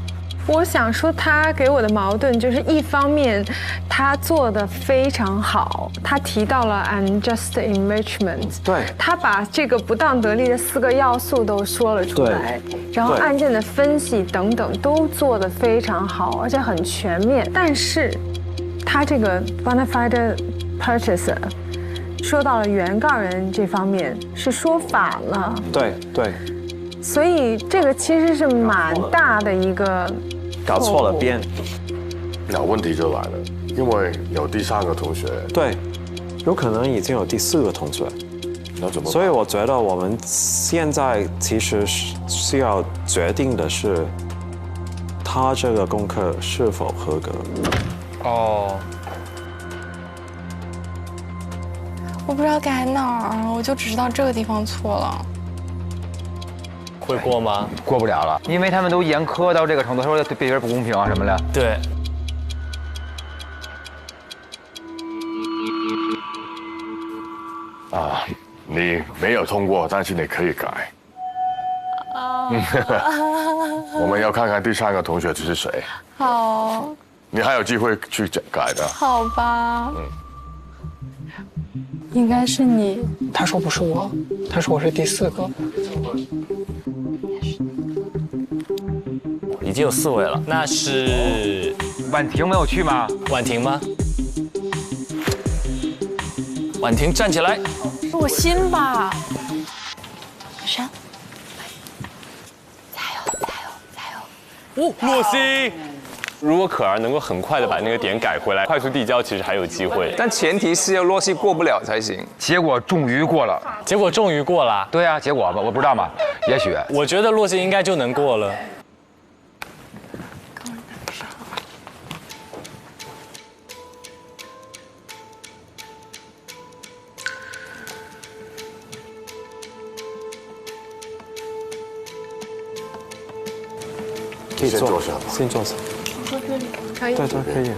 我想说，他给我的矛盾就是一方面，他做的非常好，他提到了 unjust enrichment， 对，他把这个不当得利的4个要素都说了出来，然后案件的分析等等都做得非常好，而且很全面。但是，他这个 bona fide purchaser 说到了原告人这方面是说反了，对，所以这个其实是蛮大的一个。搞错了边，那问题就来了，因为有第3个同学，对，有可能已经有第4个同学，那怎么办？所以我觉得我们现在其实需要决定的是，他这个功课是否合格。哦，我不知道改哪儿，我就只知道这个地方错了。会过吗？过不了了，因为他们都严苛到这个程度，说对别人不公平啊什么的。对。你没有通过，但是你可以改。我们要看看第3个同学是谁。好，你还有机会去改的。好吧。应该是你。他说不是我，他说我是第4个。已经有4位了，那是婉婷没有去吗？婉婷吗？婉婷站起来。洛心吧。山。洛西，如果可儿能够很快的把那个点改回来，快速递交其实还有机会，但前提是要洛西过不了才行。结果终于过了，结果终于过了。对啊，结果吧，我不知道嘛，也许。我觉得洛西应该就能过了。可以坐下，先坐下。坐这里可以。对对，可以。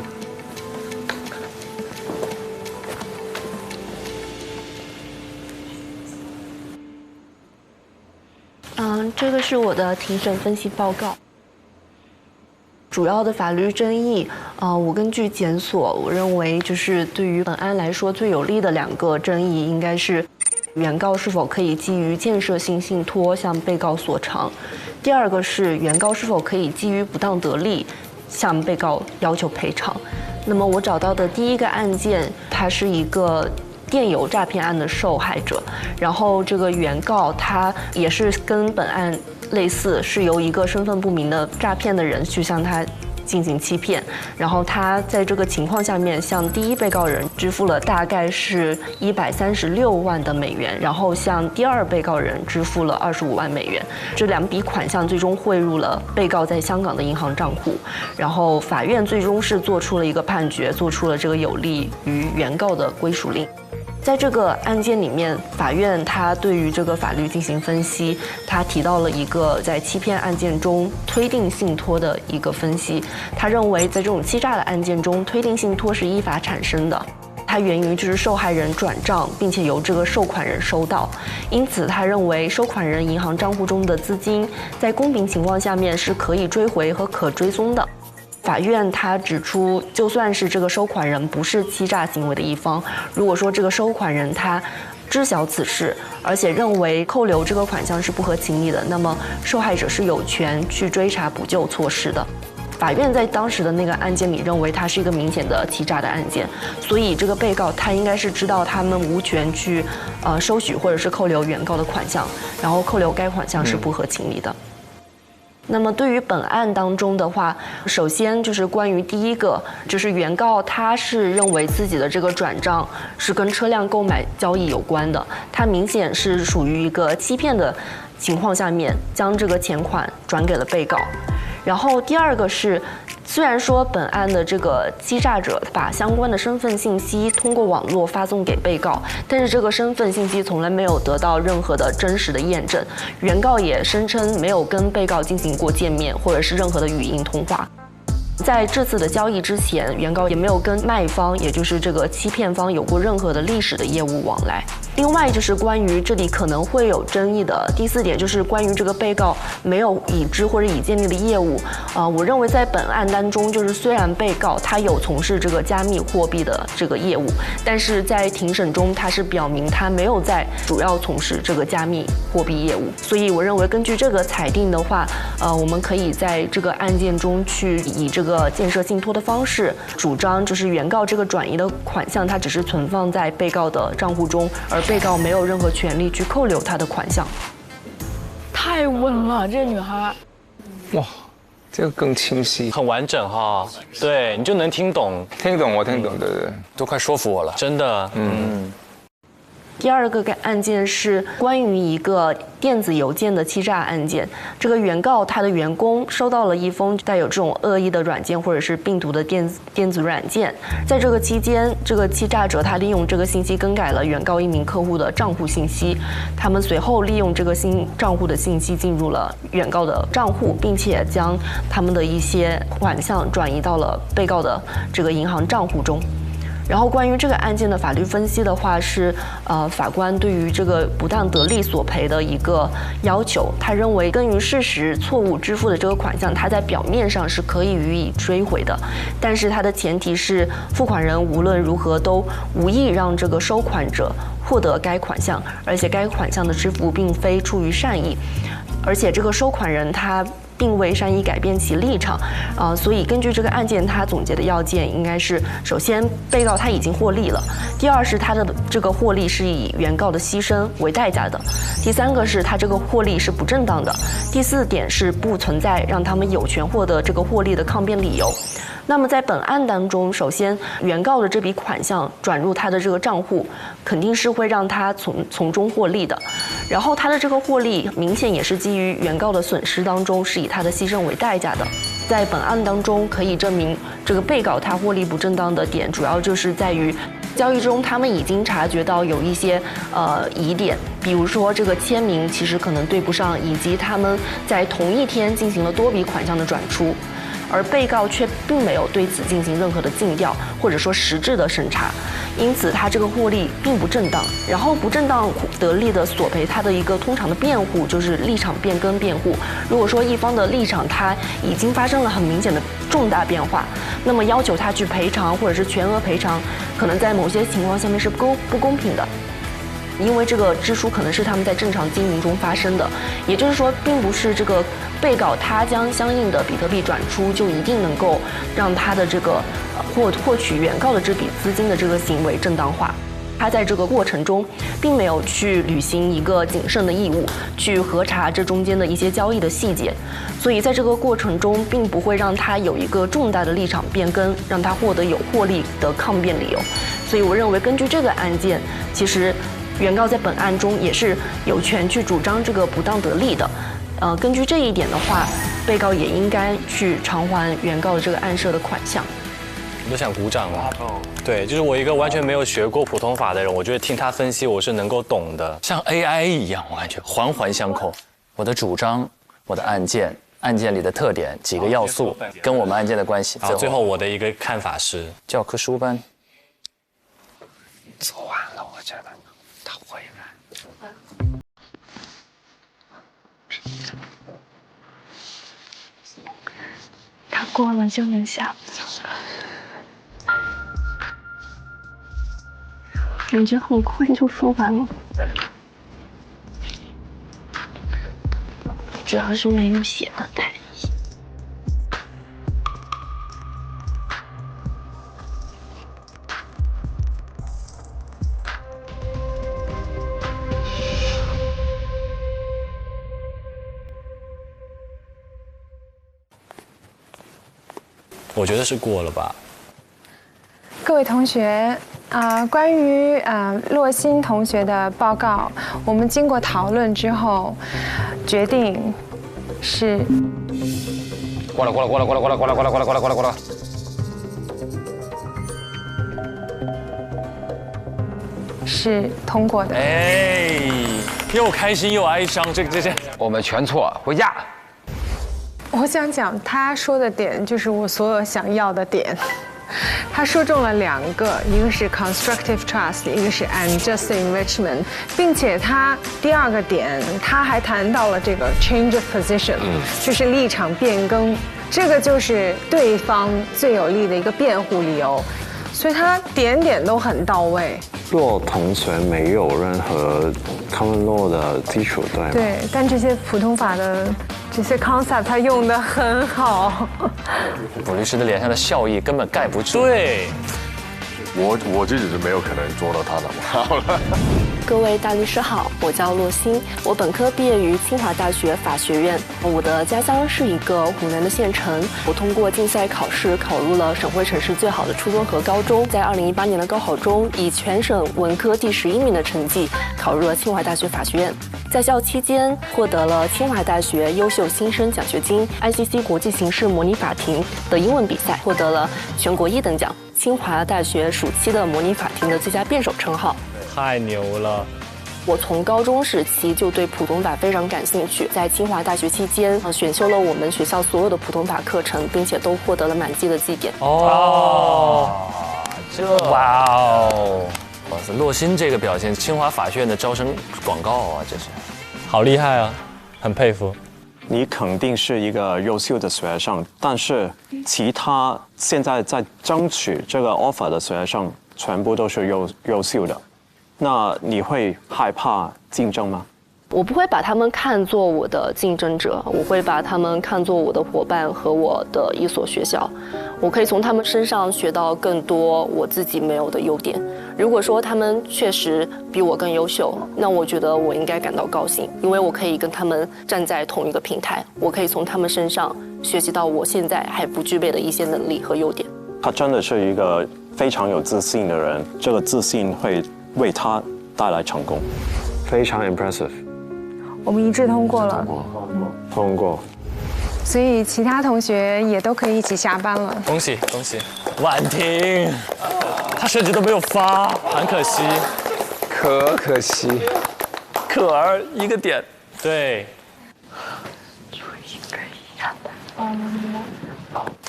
这个是我的庭审分析报告。主要的法律争议，我根据检索，我认为就是对于本案来说最有利的2个争议，应该是原告是否可以基于建设性信托向被告索偿。第2个是原告是否可以基于不当得利向被告要求赔偿。那么我找到的第1个案件，它是一个电邮诈骗案的受害者，然后这个原告他也是跟本案类似，是由一个身份不明的诈骗的人去向他进行欺骗，然后他在这个情况下面向第1被告人支付了大概是136万的美元，然后向第2被告人支付了25万美元。这2笔款项最终汇入了被告在香港的银行账户，然后法院最终是做出了一个判决，做出了这个有利于原告的归属令。在这个案件里面，法院他对于这个法律进行分析，他提到了一个在欺骗案件中推定信托的一个分析。他认为在这种欺诈的案件中，推定信托是依法产生的，它源于就是受害人转账，并且由这个收款人收到，因此他认为收款人银行账户中的资金在公平情况下面是可以追回和可追踪的。法院他指出，就算是这个收款人不是欺诈行为的一方，如果说这个收款人他知晓此事，而且认为扣留这个款项是不合情理的，那么受害者是有权去追查补救措施的。法院在当时的那个案件里认为它是一个明显的欺诈的案件，所以这个被告他应该是知道他们无权去收取或者是扣留原告的款项，然后扣留该款项是不合情理的。那么对于本案当中的话，首先就是关于第1个，就是原告他是认为自己的这个转账是跟车辆购买交易有关的，他明显是属于一个欺骗的情况下面将这个钱款转给了被告。然后第2个是，虽然说本案的这个欺诈者把相关的身份信息通过网络发送给被告，但是这个身份信息从来没有得到任何的真实的验证，原告也声称没有跟被告进行过见面或者是任何的语音通话。在这次的交易之前，原告也没有跟卖方，也就是这个欺骗方有过任何的历史的业务往来。另外就是关于这里可能会有争议的第4点，就是关于这个被告没有已知或者已建立的业务。我认为在本案当中，就是虽然被告他有从事这个加密货币的这个业务，但是在庭审中他是表明他没有在主要从事这个加密货币业务。所以我认为根据这个裁定的话，我们可以在这个案件中去以这个建设信托的方式主张，就是原告这个转移的款项它只是存放在被告的账户中，而被告没有任何权利去扣留他的款项。太稳了，这女孩。哇，这个更清晰，很完整哈。对，你就能听懂。听懂，我听懂，对对，都快说服我了，真的。第2个案件是关于一个电子邮件的欺诈案件。这个原告他的员工收到了一封带有这种恶意的软件或者是病毒的电子软件，在这个期间，这个欺诈者他利用这个信息更改了原告一名客户的账户信息，他们随后利用这个新账户的信息进入了原告的账户，并且将他们的一些款项转移到了被告的这个银行账户中。然后关于这个案件的法律分析的话是，法官对于这个不当得利索赔的一个要求，他认为根于事实错误支付的这个款项，它在表面上是可以予以追回的，但是它的前提是付款人无论如何都无意让这个收款者获得该款项，而且该款项的支付并非出于善意，而且这个收款人他并未善意改变其立场，所以根据这个案件，他总结的要件应该是：首先，被告他已经获利了；第二是他的这个获利是以原告的牺牲为代价的；第三个是他这个获利是不正当的；第四点是不存在让他们有权获得这个获利的抗辩理由。那么在本案当中，首先原告的这笔款项转入他的这个账户，肯定是会让他从中获利的。然后他的这个获利明显也是基于原告的损失当中是以他的牺牲为代价的。在本案当中可以证明这个被告他获利不正当的点，主要就是在于交易中他们已经察觉到有一些疑点，比如说这个签名其实可能对不上，以及他们在同一天进行了多笔款项的转出。而被告却并没有对此进行任何的尽调，或者说实质的审查，因此他这个获利并不正当。然后不正当得利的索赔，他的一个通常的辩护就是立场变更辩护。如果说一方的立场他已经发生了很明显的重大变化，那么要求他去赔偿或者是全额赔偿，可能在某些情况下面是不公平的。因为这个支出可能是他们在正常经营中发生的，也就是说，并不是这个被告他将相应的比特币转出就一定能够让他的这个获取原告的这笔资金的这个行为正当化。他在这个过程中并没有去履行一个谨慎的义务，去核查这中间的一些交易的细节，所以在这个过程中并不会让他有一个重大的立场变更，让他获得有获利的抗辩理由。所以我认为根据这个案件，其实原告在本案中也是有权去主张这个不当得利的。根据这一点的话，被告也应该去偿还原告的这个案涉的款项。我都想鼓掌了。对，就是我一个完全没有学过普通法的人，我觉得听他分析我是能够懂的，像 AI 一样，我感觉环环相扣。我的主张，我的案件里的特点，几个要素跟我们案件的关系。最后我的一个看法是，教科书般。做完了，我觉得他回来。他过了就能下。感觉很快就说完了，主要是没有写的太。我觉得是过了吧。各位同学，关于洛欣同学的报告，我们经过讨论之后，决定是过了，是通过的。哎，又开心又哀伤，这，我们全错，回家。我想讲他说的点，就是我所有想要的点。他说中了2个，一个是 constructive trust， 一个是 unjust enrichment， 并且他第2个点，他还谈到了这个 change of position， 就是立场变更，这个就是对方最有力的一个辩护理由，所以他点点都很到位。洛同学没有任何 common law 的基础，对吗？对，但这些普通法的这些 concept 他用得很好。卜律师的脸上的笑意根本盖不住。对，我自己是没有可能做到他那么好了。各位大律师好，我叫洛欣，我本科毕业于清华大学法学院。我的家乡是一个湖南的县城，我通过竞赛考试考入了省会城市最好的初中和高中，在2018年的高考中以全省文科第11名的成绩考入了清华大学法学院。在校期间获得了清华大学优秀新生奖学金、ICC 国际刑事模拟法庭的英文比赛，获得了全国1等奖，清华大学暑期的模拟法庭的最佳辩手称号。太牛了！我从高中时期就对普通法非常感兴趣，在清华大学期间选修了我们学校所有的普通法课程，并且都获得了满绩的绩点。哇哦，哇塞，洛欣这个表现，清华法学院的招生广告啊，这是，好厉害啊，很佩服。你肯定是一个优秀的学生，但是其他现在在争取这个 offer 的学生全部都是优秀的，那你会害怕竞争吗？我不会把他们看作我的竞争者，我会把他们看作我的伙伴和我的一所学校。我可以从他们身上学到更多我自己没有的优点。如果说他们确实比我更优秀，那我觉得我应该感到高兴，因为我可以跟他们站在同一个平台，我可以从他们身上学习到我现在还不具备的一些能力和优点。他真的是一个非常有自信的人，这个自信会为他带来成功，非常 impressive。我们一致通过了，通过，所以其他同学也都可以一起下班了。恭喜恭喜，婉婷，他甚至都没有发，很可惜，可惜，可儿一个点，对，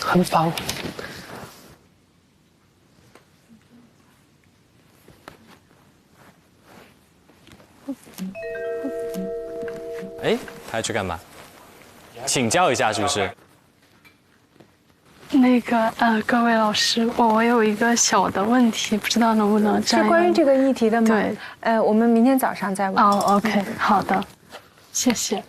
很棒。哎，他要去干嘛？请教一下是不是？那个各位老师，我有一个小的问题，不知道能不能是关于这个议题的吗？对，我们明天早上再问。哦 ，OK， 好的，谢谢。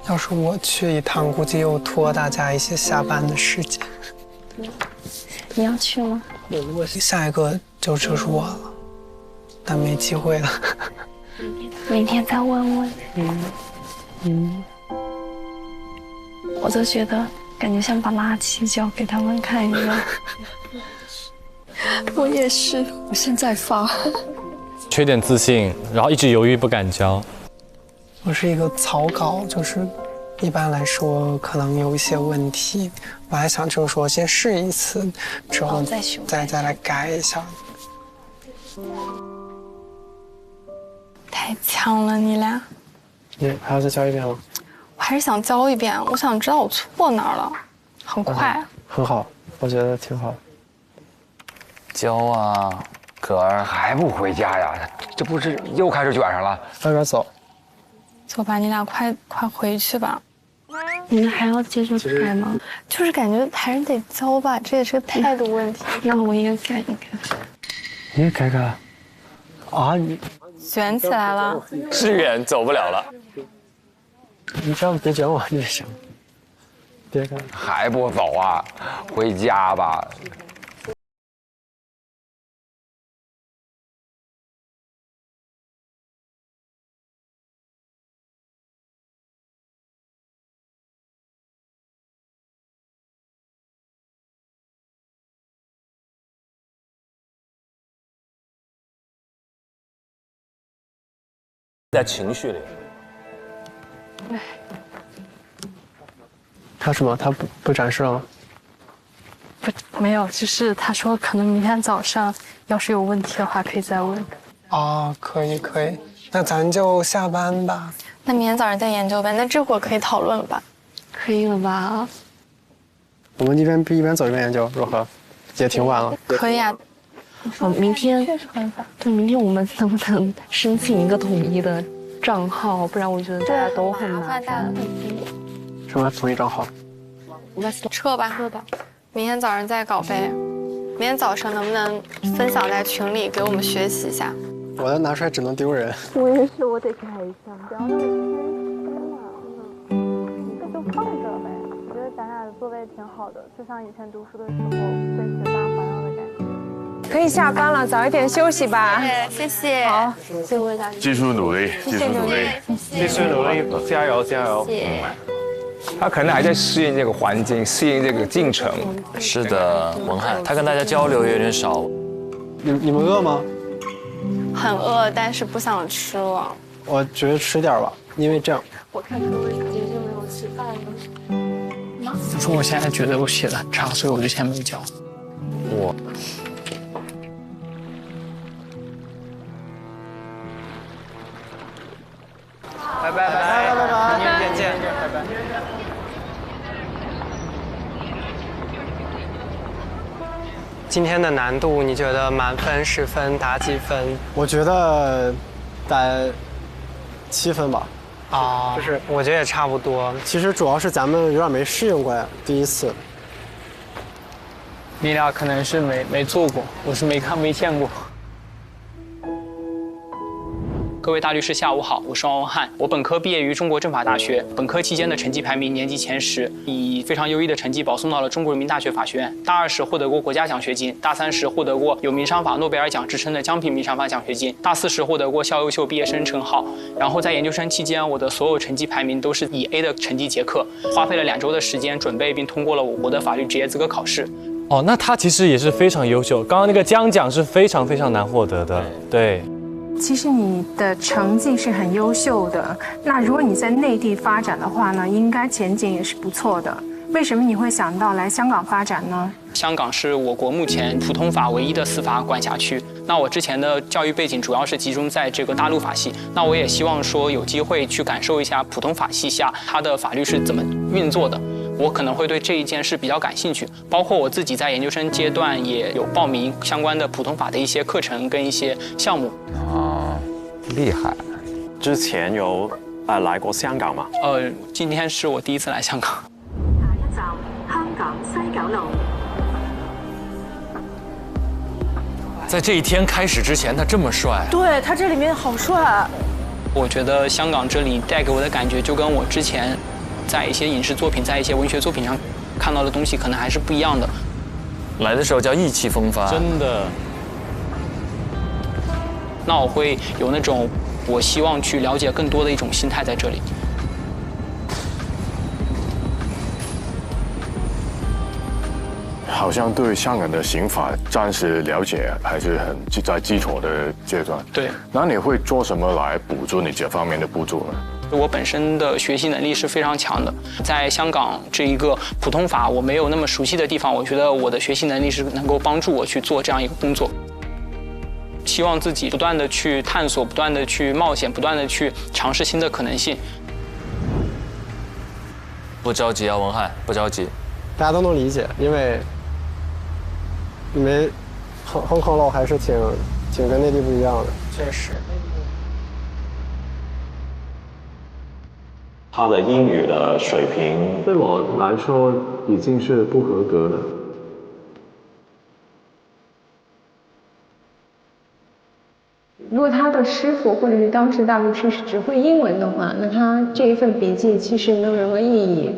要是我去一趟，估计又拖大家一些下班的时间。你要去吗？我下一个就是我了，但没机会了。明天再问问。我就觉得感觉像把垃圾交给他们看一样。我也是，我现在发。缺点自信，然后一直犹豫不敢交。我是一个草稿，就是一般来说可能有一些问题，我还想就是说先试一次，之后再来改一下。太强了，你俩！你还要再交一遍吗？我还是想交一遍，我想知道我错哪儿了。很快。很好，我觉得挺好。交啊，可儿还不回家呀？这不是又开始卷上了？要不要走？走吧，你俩快回去吧。你们还要接着改吗？就是感觉还是得交吧，这也是个态度问题。那我也改一改。你也改改啊？你卷起来了，志远走不了了。你这样别卷我，你行。别改。还不走啊？回家吧。在情绪里。他什么？他不展示了吗？没有，就是他说可能明天早上要是有问题的话可以再问。哦，可以，那咱就下班吧。那明天早上再研究呗。那这会儿可以讨论了吧？可以了吧？我们一边走一边研究，如何？也挺晚了。可以啊。明天确实很晚。对，明天我们能不能申请一个统一的账号？不然我觉得大家都很麻烦。什么统一账号？撤吧。明天早上再搞呗。明天早上能不能分享在群里给我们学习一下？我的拿出来只能丢人。我也是，我得改一下，不要让这就放着呗。我觉得咱俩的座位挺好的，就像以前读书的时候跟学霸环绕的感觉。可以下班了，早一点休息吧。谢谢。好，谢谢魏大姐。继续努力，继续努力，继续努力，加油加油！他可能还在适应这个环境，适应这个进程。是的，文翰，他跟大家交流有点少。你们饿吗？很饿，但是不想吃了。我觉得吃点吧，因为这样。我看各位直接就没有吃饭了。我说我现在觉得我写的很差，所以我就先没交。我。拜拜，明天见，拜拜。今天的难度，你觉得满分10分打几分？我觉得打7分吧。啊，就是我觉得也差不多。其实主要是咱们有点没适应过呀，第一次。你俩可能是没做过，我是没见过。各位大律师，下午好，我是王文翰。我本科毕业于中国政法大学，本科期间的成绩排名年级前10，以非常优异的成绩保送到了中国人民大学法学院。大2时获得过国家奖学金，大3时获得过有民商法诺贝尔奖之称的江平民商法奖学金，大4时获得过校优秀毕业生称号。然后在研究生期间，我的所有成绩排名都是以 A 的成绩结课，花费了2周的时间准备并通过了我国的法律职业资格考试。哦，那他其实也是非常优秀。刚刚那个江奖是非常难获得的，对。其实你的成绩是很优秀的，那如果你在内地发展的话呢，应该前景也是不错的。为什么你会想到来香港发展呢？香港是我国目前普通法唯一的司法管辖区。那我之前的教育背景主要是集中在这个大陆法系，那我也希望说有机会去感受一下普通法系下它的法律是怎么运作的。我可能会对这一件事比较感兴趣，包括我自己在研究生阶段也有报名相关的普通法的一些课程跟一些项目。啊，厉害！之前有来过香港吗？今天是我第一次来香港。下一站香港西九龍。在这一天开始之前，他这么帅。对他这里面好帅。我觉得香港这里带给我的感觉，就跟我之前在一些影视作品、在一些文学作品上看到的东西，可能还是不一样的。来的时候叫意气风发，真的。那我会有那种我希望去了解更多的一种心态在这里。好像对香港的刑法暂时了解还是很在基础的阶段。对。那你会做什么来补足你这方面的不足呢？我本身的学习能力是非常强的，在香港这一个普通法我没有那么熟悉的地方，我觉得我的学习能力是能够帮助我去做这样一个工作。希望自己不断的去探索，不断的去冒险，不断的去尝试新的可能性。不着急啊，文翰，不着急。大家都能理解，因为香港佬还是挺跟内地不一样的。确实。他的英语的水平对我来说已经是不合格了。如果他的师傅或者是当时大律师是只会英文的话，那他这一份笔记其实没有任何意义。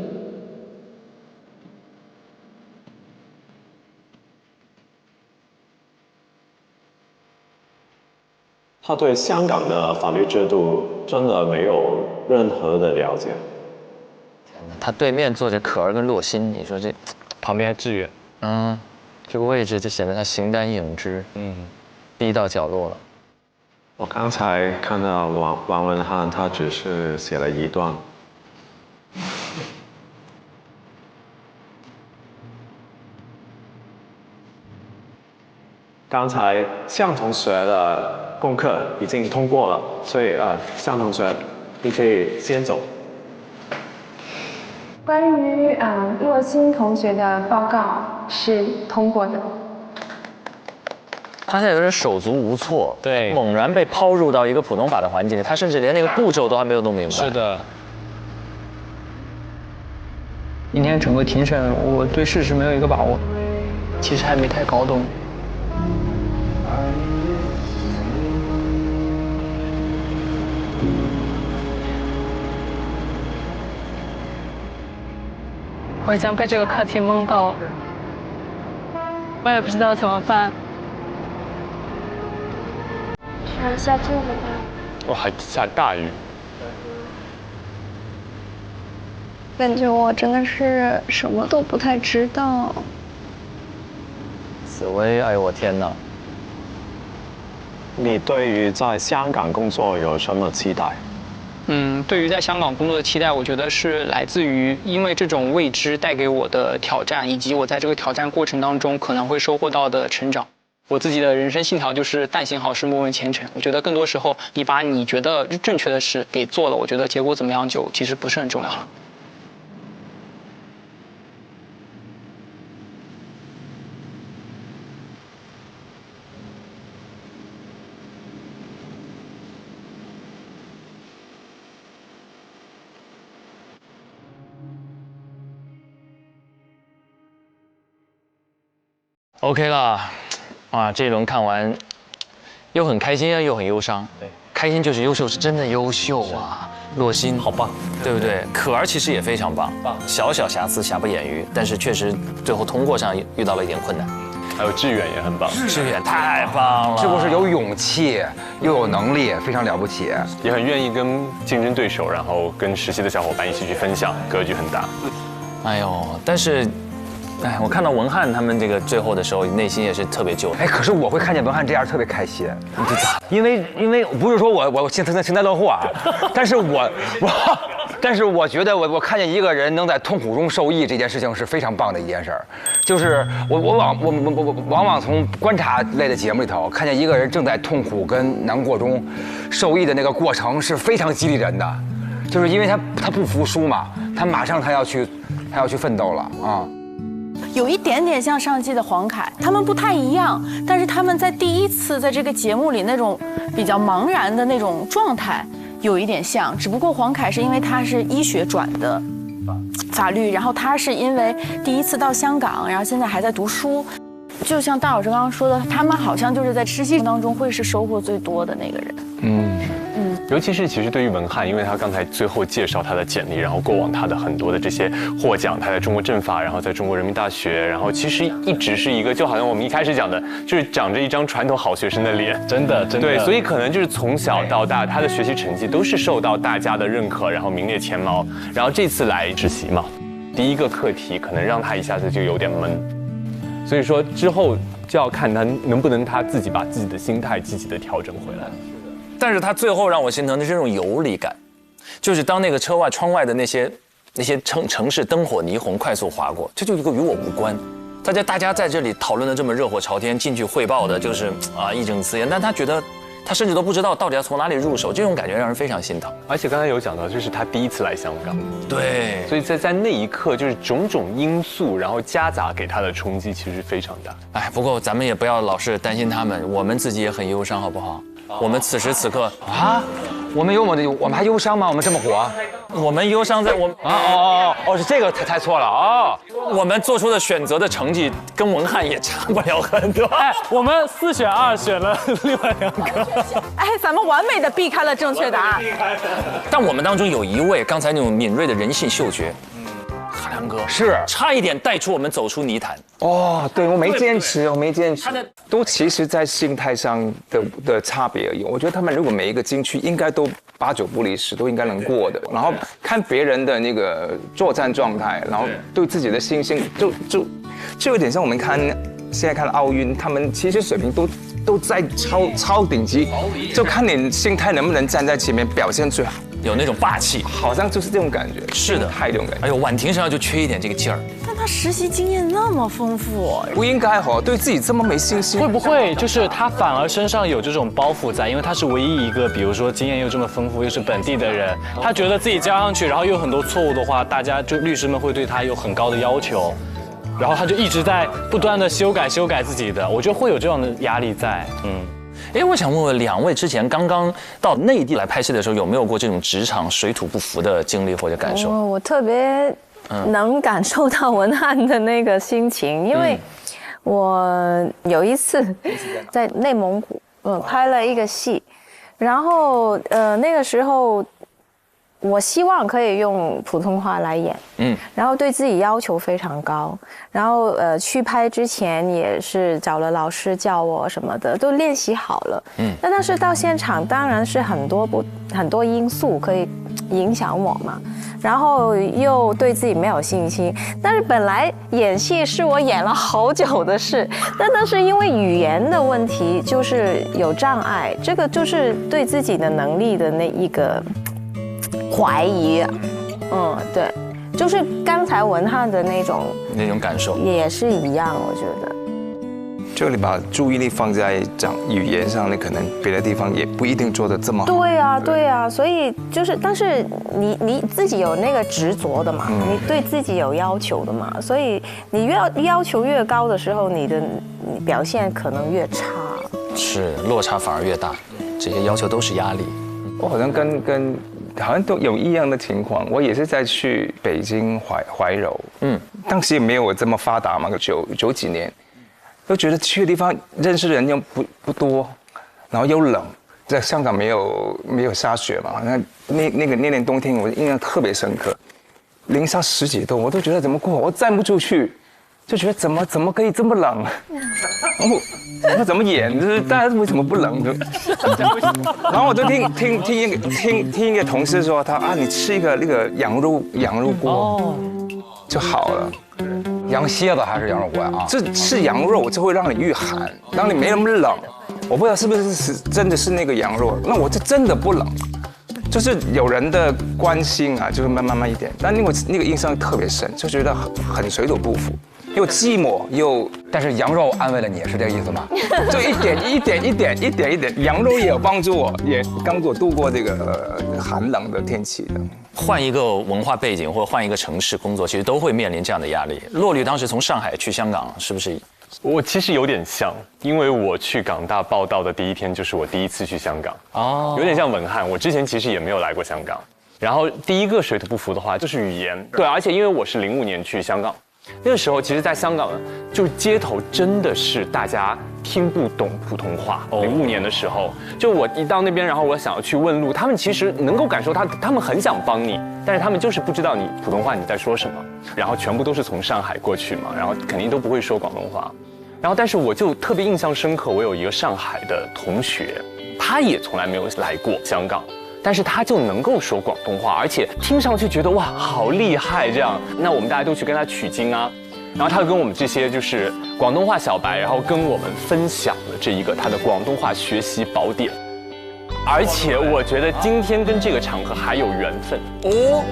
他对香港的法律制度真的没有任何的了解。他对面坐着可儿跟洛欣，你说这旁边还志远，这个位置就显得他形单影只，逼到角落了。我刚才看到王文翰，他只是写了一段。刚才向同学的功课已经通过了，所以向同学，你可以先走。关于洛欣同学的报告是通过的。他现在有点手足无措，对，猛然被抛入到一个普通法的环境里，他甚至连那个步骤都还没有弄明白。是的。今天整个庭审，我对事实没有一个把握，其实还没太搞懂。我已经被这个课题蒙到了，我也不知道怎么办。下这个吧。哇，还下大雨。感觉我真的是什么都不太知道。紫薇，哎呦我天哪！你对于在香港工作有什么期待？对于在香港工作的期待，我觉得是来自于因为这种未知带给我的挑战，以及我在这个挑战过程当中可能会收获到的成长。我自己的人生信条就是但行好事，莫问前程。我觉得更多时候，你把你觉得正确的事给做了，我觉得结果怎么样就其实不是很重要了。OK 了，啊，这一轮看完，又很开心啊，又很忧伤。对，开心就是优秀，是真的优秀啊。洛心好棒，对不对？可儿其实也非常棒，小小瑕疵瑕不掩瑜，但是确实最后通过上遇到了一点困难。还有志远也很棒，志远太棒了，这不是有勇气又有能力，非常了不起，也很愿意跟竞争对手，然后跟实习的小伙伴一起去分享，格局很大。哎呦，但是。哎，我看到文翰他们这个最后的时候，内心也是特别揪。哎，可是我会看见文翰这样特别开心。你这咋？因为不是说我幸灾乐祸啊，但是我觉得我看见一个人能在痛苦中受益这件事情是非常棒的一件事儿。就是我往往从观察类的节目里头看见一个人正在痛苦跟难过中受益的那个过程是非常激励人的，就是因为他不服输嘛，他马上他要去奋斗了啊。有一点点像上季的黄凯，他们不太一样，但是他们在第一次在这个节目里那种比较茫然的那种状态有一点像，只不过黄凯是因为他是医学转的法律，然后他是因为第一次到香港，然后现在还在读书。就像大老师刚刚说的，他们好像就是在实习当中会是收获最多的那个人。尤其是其实对于文翰，因为他刚才最后介绍他的简历，然后过往他的很多的这些获奖，他在中国政法，然后在中国人民大学，然后其实一直是一个，就好像我们一开始讲的，就是长着一张传统好学生的脸，真的。对，所以可能就是从小到大，他的学习成绩都是受到大家的认可，然后名列前茅。然后这次来实习嘛，第一个课题可能让他一下子就有点闷，所以说之后就要看他能不能他自己把自己的心态积极的调整回来。但是他最后让我心疼的是这种游离感，就是当那个车外窗外的那些城市灯火霓虹快速划过，这就一个与我无关。大家在这里讨论的这么热火朝天，进去汇报的就是义正辞严，但他觉得他甚至都不知道到底要从哪里入手，这种感觉让人非常心疼。而且刚才有讲到，这是他第一次来香港，对，所以在那一刻，就是种种因素，然后夹杂给他的冲击其实非常大。哎，不过咱们也不要老是担心他们，我们自己也很忧伤，好不好？我们此时此刻啊，我们还忧伤吗？我们这么火，我们忧伤在我们是这个猜错了哦。我们做出的选择的成绩跟文翰也差不了很多。哎，我们4选2选了另外2个。哎，咱们完美的避开了正确答案。但我们当中有一位刚才那种敏锐的人性嗅觉。大良哥是差一点带出我们走出泥潭哦，对我没坚持，都其实在心态上的差别而已。我觉得他们如果每一个进去，应该都8、9不离10，都应该能过的。然后看别人的那个作战状态，然后对自己的信心，就有点像我们现在看奥运，他们其实水平都在超顶级，就看你心态能不能站在前面表现最好。有那种霸气，好像就是这种感觉。是的，太这种感觉。哎呦，婉婷身上就缺一点这个劲儿。但他实习经验那么丰富，不应该对自己这么没信心。会不会就是他反而身上有这种包袱在？因为他是唯一一个，比如说经验又这么丰富，又是本地的人，他觉得自己交上去，然后又有很多错误的话，大家就律师们会对他有很高的要求，然后他就一直在不断的修改自己的。我觉得会有这样的压力在。哎，我想问问2位，之前刚刚到内地来拍戏的时候，有没有过这种职场水土不服的经历或者感受？我特别能感受到文翰的那个心情，因为我有一次在内蒙古拍了一个戏，然后那个时候我希望可以用普通话来演，然后对自己要求非常高，然后去拍之前也是找了老师教我什么的，都练习好了，但是到现场当然是很多因素可以影响我嘛，然后又对自己没有信心，但是本来演戏是我演了好久的事，但是因为语言的问题就是有障碍，这个就是对自己的能力的那一个怀疑，对，就是刚才文翰的那种感受也是一样，我觉得。就你把注意力放在讲语言上，你可能别的地方也不一定做得这么好。对啊，所以就是，但是你自己有那个执着的嘛，你对自己有要求的嘛，所以你要求越高的时候，你表现可能越差。是，落差反而越大，这些要求都是压力。我好像好像都有一样的情况，我也是在去北京怀柔，当时也没有这么发达嘛，九几年，都觉得去的地方认识的人又不多，然后又冷，在香港没有下雪嘛，那年冬天我印象特别深刻，零下10几度，我都觉得怎么过，我站不出去，就觉得怎么可以这么冷？我怎么演？就是大家为什么不冷？然后我就听一个同事说，你吃一个那个羊肉锅就好了。羊蝎子还是羊肉锅啊？这吃羊肉就会让你御寒，让你没那么冷。我不知道是不是真的是那个羊肉，那我就真的不冷。就是有人的关心啊，就是慢慢一点，但那个印象特别深，就觉得很水土不服。又寂寞又，但是羊肉安慰了你，是这个意思吗？就一点，羊肉也有帮助我，也帮助我度过这个寒冷的天气的。换一个文化背景或者换一个城市工作，其实都会面临这样的压力。洛律当时从上海去香港，是不是？我其实有点像，因为我去港大报道的第一天就是我第一次去香港，有点像文翰。我之前其实也没有来过香港，然后第一个水土不服的话就是语言，对，而且因为我是05年去香港。那个时候，其实，在香港，就是街头真的是大家听不懂普通话。05年的时候，就我一到那边，然后我想要去问路，他们其实能够感受他们很想帮你，但是他们就是不知道你普通话你在说什么。然后全部都是从上海过去嘛，然后肯定都不会说广东话。然后，但是我就特别印象深刻，我有一个上海的同学，他也从来没有来过香港。但是他就能够说广东话，而且听上去觉得哇好厉害这样。那我们大家都去跟他取经啊，然后他就跟我们这些就是广东话小白，然后跟我们分享了这一个他的广东话学习宝典。而且我觉得今天跟这个场合还有缘分哦，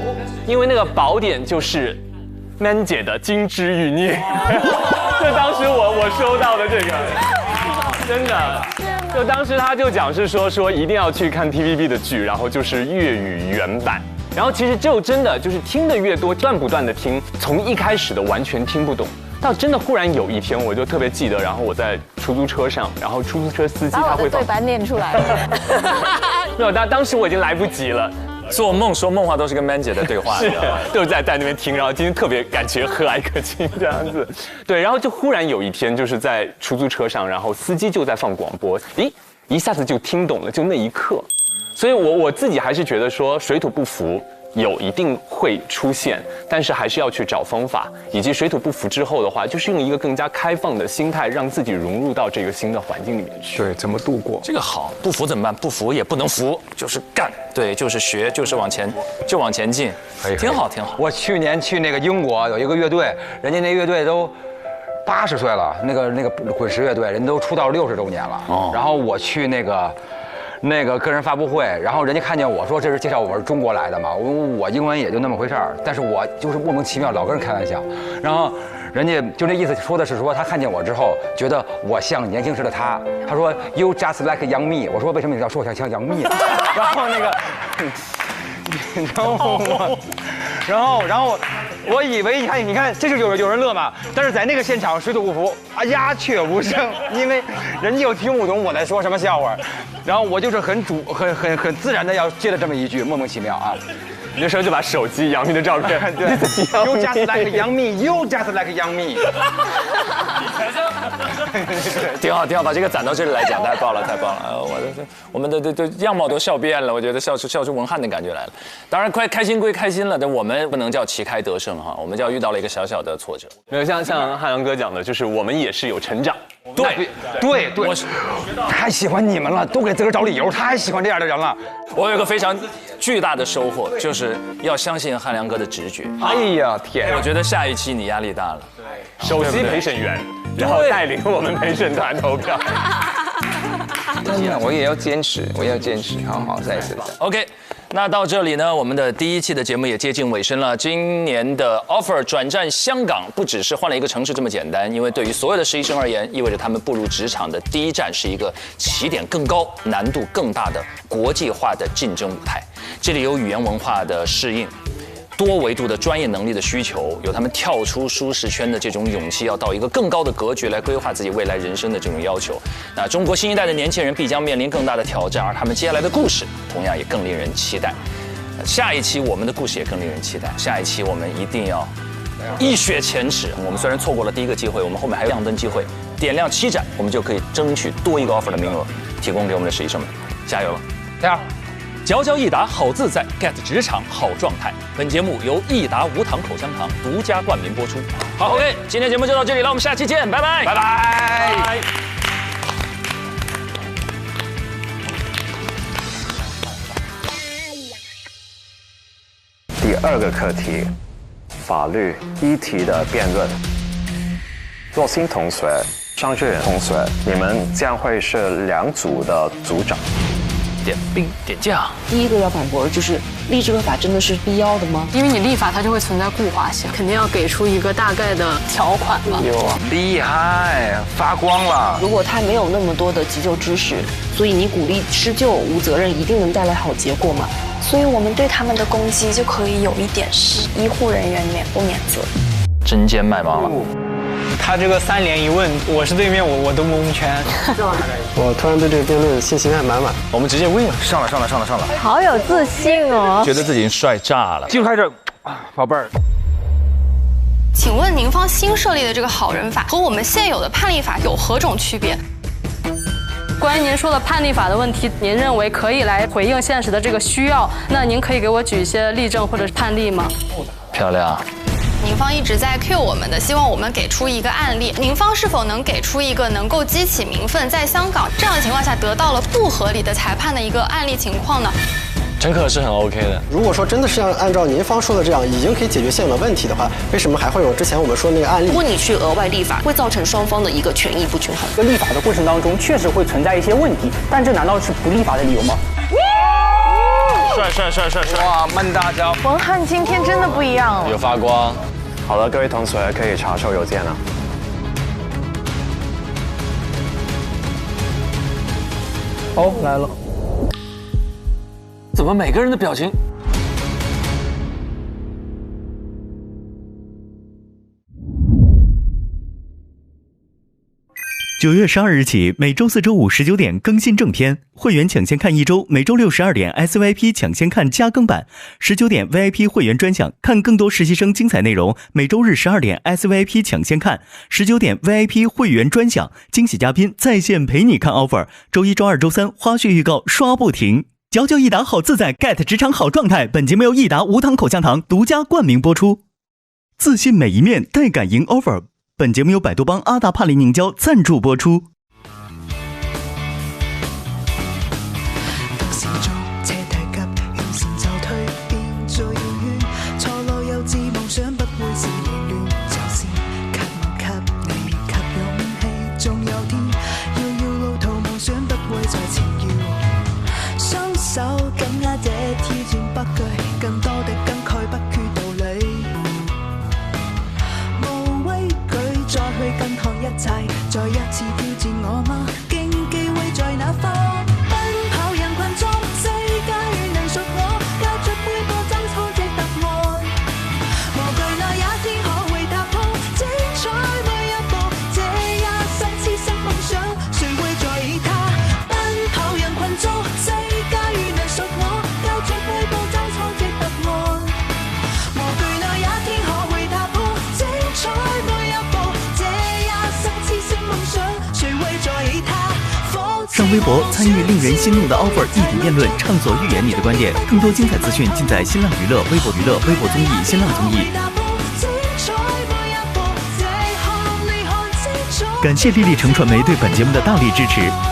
因为那个宝典就是Man姐的金枝玉孽。这当时我收到的这个，真的。就当时他就讲是说一定要去看 TVB 的剧，然后就是粤语原版，然后其实就真的就是听的越多，不断的听，从一开始的完全听不懂，到真的忽然有一天我就特别记得，然后我在出租车上，然后出租车司机他会把对白念出来了，没有，当时我已经来不及了。做梦说梦话都是跟 Man 姐的对话，是都是在那边听，然后今天特别感觉和蔼可亲这样子，对，然后就忽然有一天就是在出租车上，然后司机就在放广播，一下子就听懂了，就那一刻，所以我自己还是觉得说水土不服一定会出现，但是还是要去找方法，以及水土不服之后的话，就是用一个更加开放的心态，让自己融入到这个新的环境里面去。对，怎么度过？这个好，不服怎么办？不服也不能服，就是干，对，就是学，就是往前进，挺好。我去年去那个英国有一个乐队，人家那乐队都80岁了，那个滚石乐队人都出道60周年了。然后我去那个个人发布会，然后人家看见我说这是介绍我是中国来的嘛，我英文也就那么回事儿，但是我就是莫名其妙老跟人开玩笑，然后人家就那意思说的是说他看见我之后觉得我像年轻时的他说 You just like young me， 我说为什么你要说我像杨幂？然后那个，然后我以为你看这就有人乐嘛，但是在那个现场水土不服啊，鸦雀无声，因为人家又听不懂我在说什么笑话，然后我就是很自然的要接了这么一句，莫名其妙啊。那时候就把手机杨幂的照片，对 ，You just like young me，You just like young me， 挺好，把这个攒到这里来讲，太棒了。我们的样貌都笑变了，我觉得笑出文翰的感觉来了。当然，开心归开心了，但我们不能叫旗开得胜哈，我们叫遇到了一个小小的挫折。没有像汉阳哥讲的，就是我们也是有成长。对，我太喜欢你们了，都给自个儿找理由，太喜欢这样的人了。我有一个非常巨大的收获，就是要相信汉良哥的直觉。哎呀天！我觉得下一期你压力大了，对，首席陪审员，然后带领我们陪审团投票。真的，我也要坚持，好，再一次。OK。那到这里呢，我们的第一期的节目也接近尾声了。今年的 offer 转战香港，不只是换了一个城市这么简单，因为对于所有的实习生而言，意味着他们步入职场的第一站是一个起点更高、难度更大的国际化的竞争舞台。这里有语言文化的适应，多维度的专业能力的需求，有他们跳出舒适圈的这种勇气，要到一个更高的格局来规划自己未来人生的这种要求。那中国新一代的年轻人必将面临更大的挑战，而他们接下来的故事同样也更令人期待。下一期我们的故事也更令人期待，下一期我们一定要一雪前耻。我们虽然错过了第一个机会，我们后面还有亮灯机会。点亮7盏，我们就可以争取多一个 offer 的名额，提供给我们的实习生们。加油了，加油！佼佼益达好自在 ，get 职场好状态。本节目由益达无糖口香糖独家冠名播出。好 ，OK， 今天节目就到这里了，我们下期见，拜拜，拜拜。第2个课题，法律议题的辩论。若星同学、张志远同学，你们将会是2组的组长。点兵点将。第一个要反驳就是立这个法真的是必要的吗？因为你立法它就会存在固化性，肯定要给出一个大概的条款吧。有啊，厉害，发光了。如果他没有那么多的急救知识，所以你鼓励施救无责任，一定能带来好结果吗？所以我们对他们的攻击就可以有一点是医护人员免不免责。针尖麦芒了。他这个3连一问，我是对面我都蒙圈。我突然对这个辩论信心还满满。我们直接问，上了。好有自信哦！觉得自己帅炸了。就开始，宝贝儿。请问您方新设立的这个好人法和我们现有的判例法有何种区别？关于您说的判例法的问题，您认为可以来回应现实的这个需要？那您可以给我举一些例证或者判例吗？漂亮。您方一直在 cue 我们的，希望我们给出一个案例。您方是否能给出一个能够激起民愤，在香港这样的情况下得到了不合理的裁判的一个案例情况呢？陈可是很 OK 的。如果说真的是按照您方说的这样，已经可以解决现有的问题的话，为什么还会有之前我们说的那个案例？如果你去额外立法，会造成双方的一个权益不均衡。在立法的过程当中，确实会存在一些问题，但这难道是不立法的理由吗？帅！哇，闷大家！文翰今天真的不一样了，有发光。好了，各位同学可以查收邮件了。哦，来了。怎么每个人的表情？9月12日起，每周4、周5 19点更新正片，会员抢先看1周，每周6 12点 SVIP 抢先看加更版，19点 VIP 会员专享，看更多实习生精彩内容。每周日12点 SVIP 抢先看，19点 VIP 会员专享，惊喜嘉宾在线陪你看 offer。周1、周2、周3花絮预告刷不停。佼佼益达好自在 ，get 职场好状态。本节目由益达无糖口香糖独家冠名播出。自信每一面，带感赢 offer。本节目由百度帮阿达帕林凝胶赞助播出。再一次挑戰我嗎？競技會在哪方？奔跑人群中，世界能屬我，交出每個爭吵的答案。無懼那一天可會踏破，精彩每一步，這一生痴心夢想，誰會在意它？奔跑人群中，世界能屬我，交出每個爭吵的答案。無懼那一天可會踏破，精彩每一步。上微博参与令人心怒的 offer 议题辩论，畅所欲言你的观点。更多精彩资讯尽在新浪娱乐、微博娱乐、微博综艺、新浪综艺。感谢丽丽城传媒对本节目的大力支持。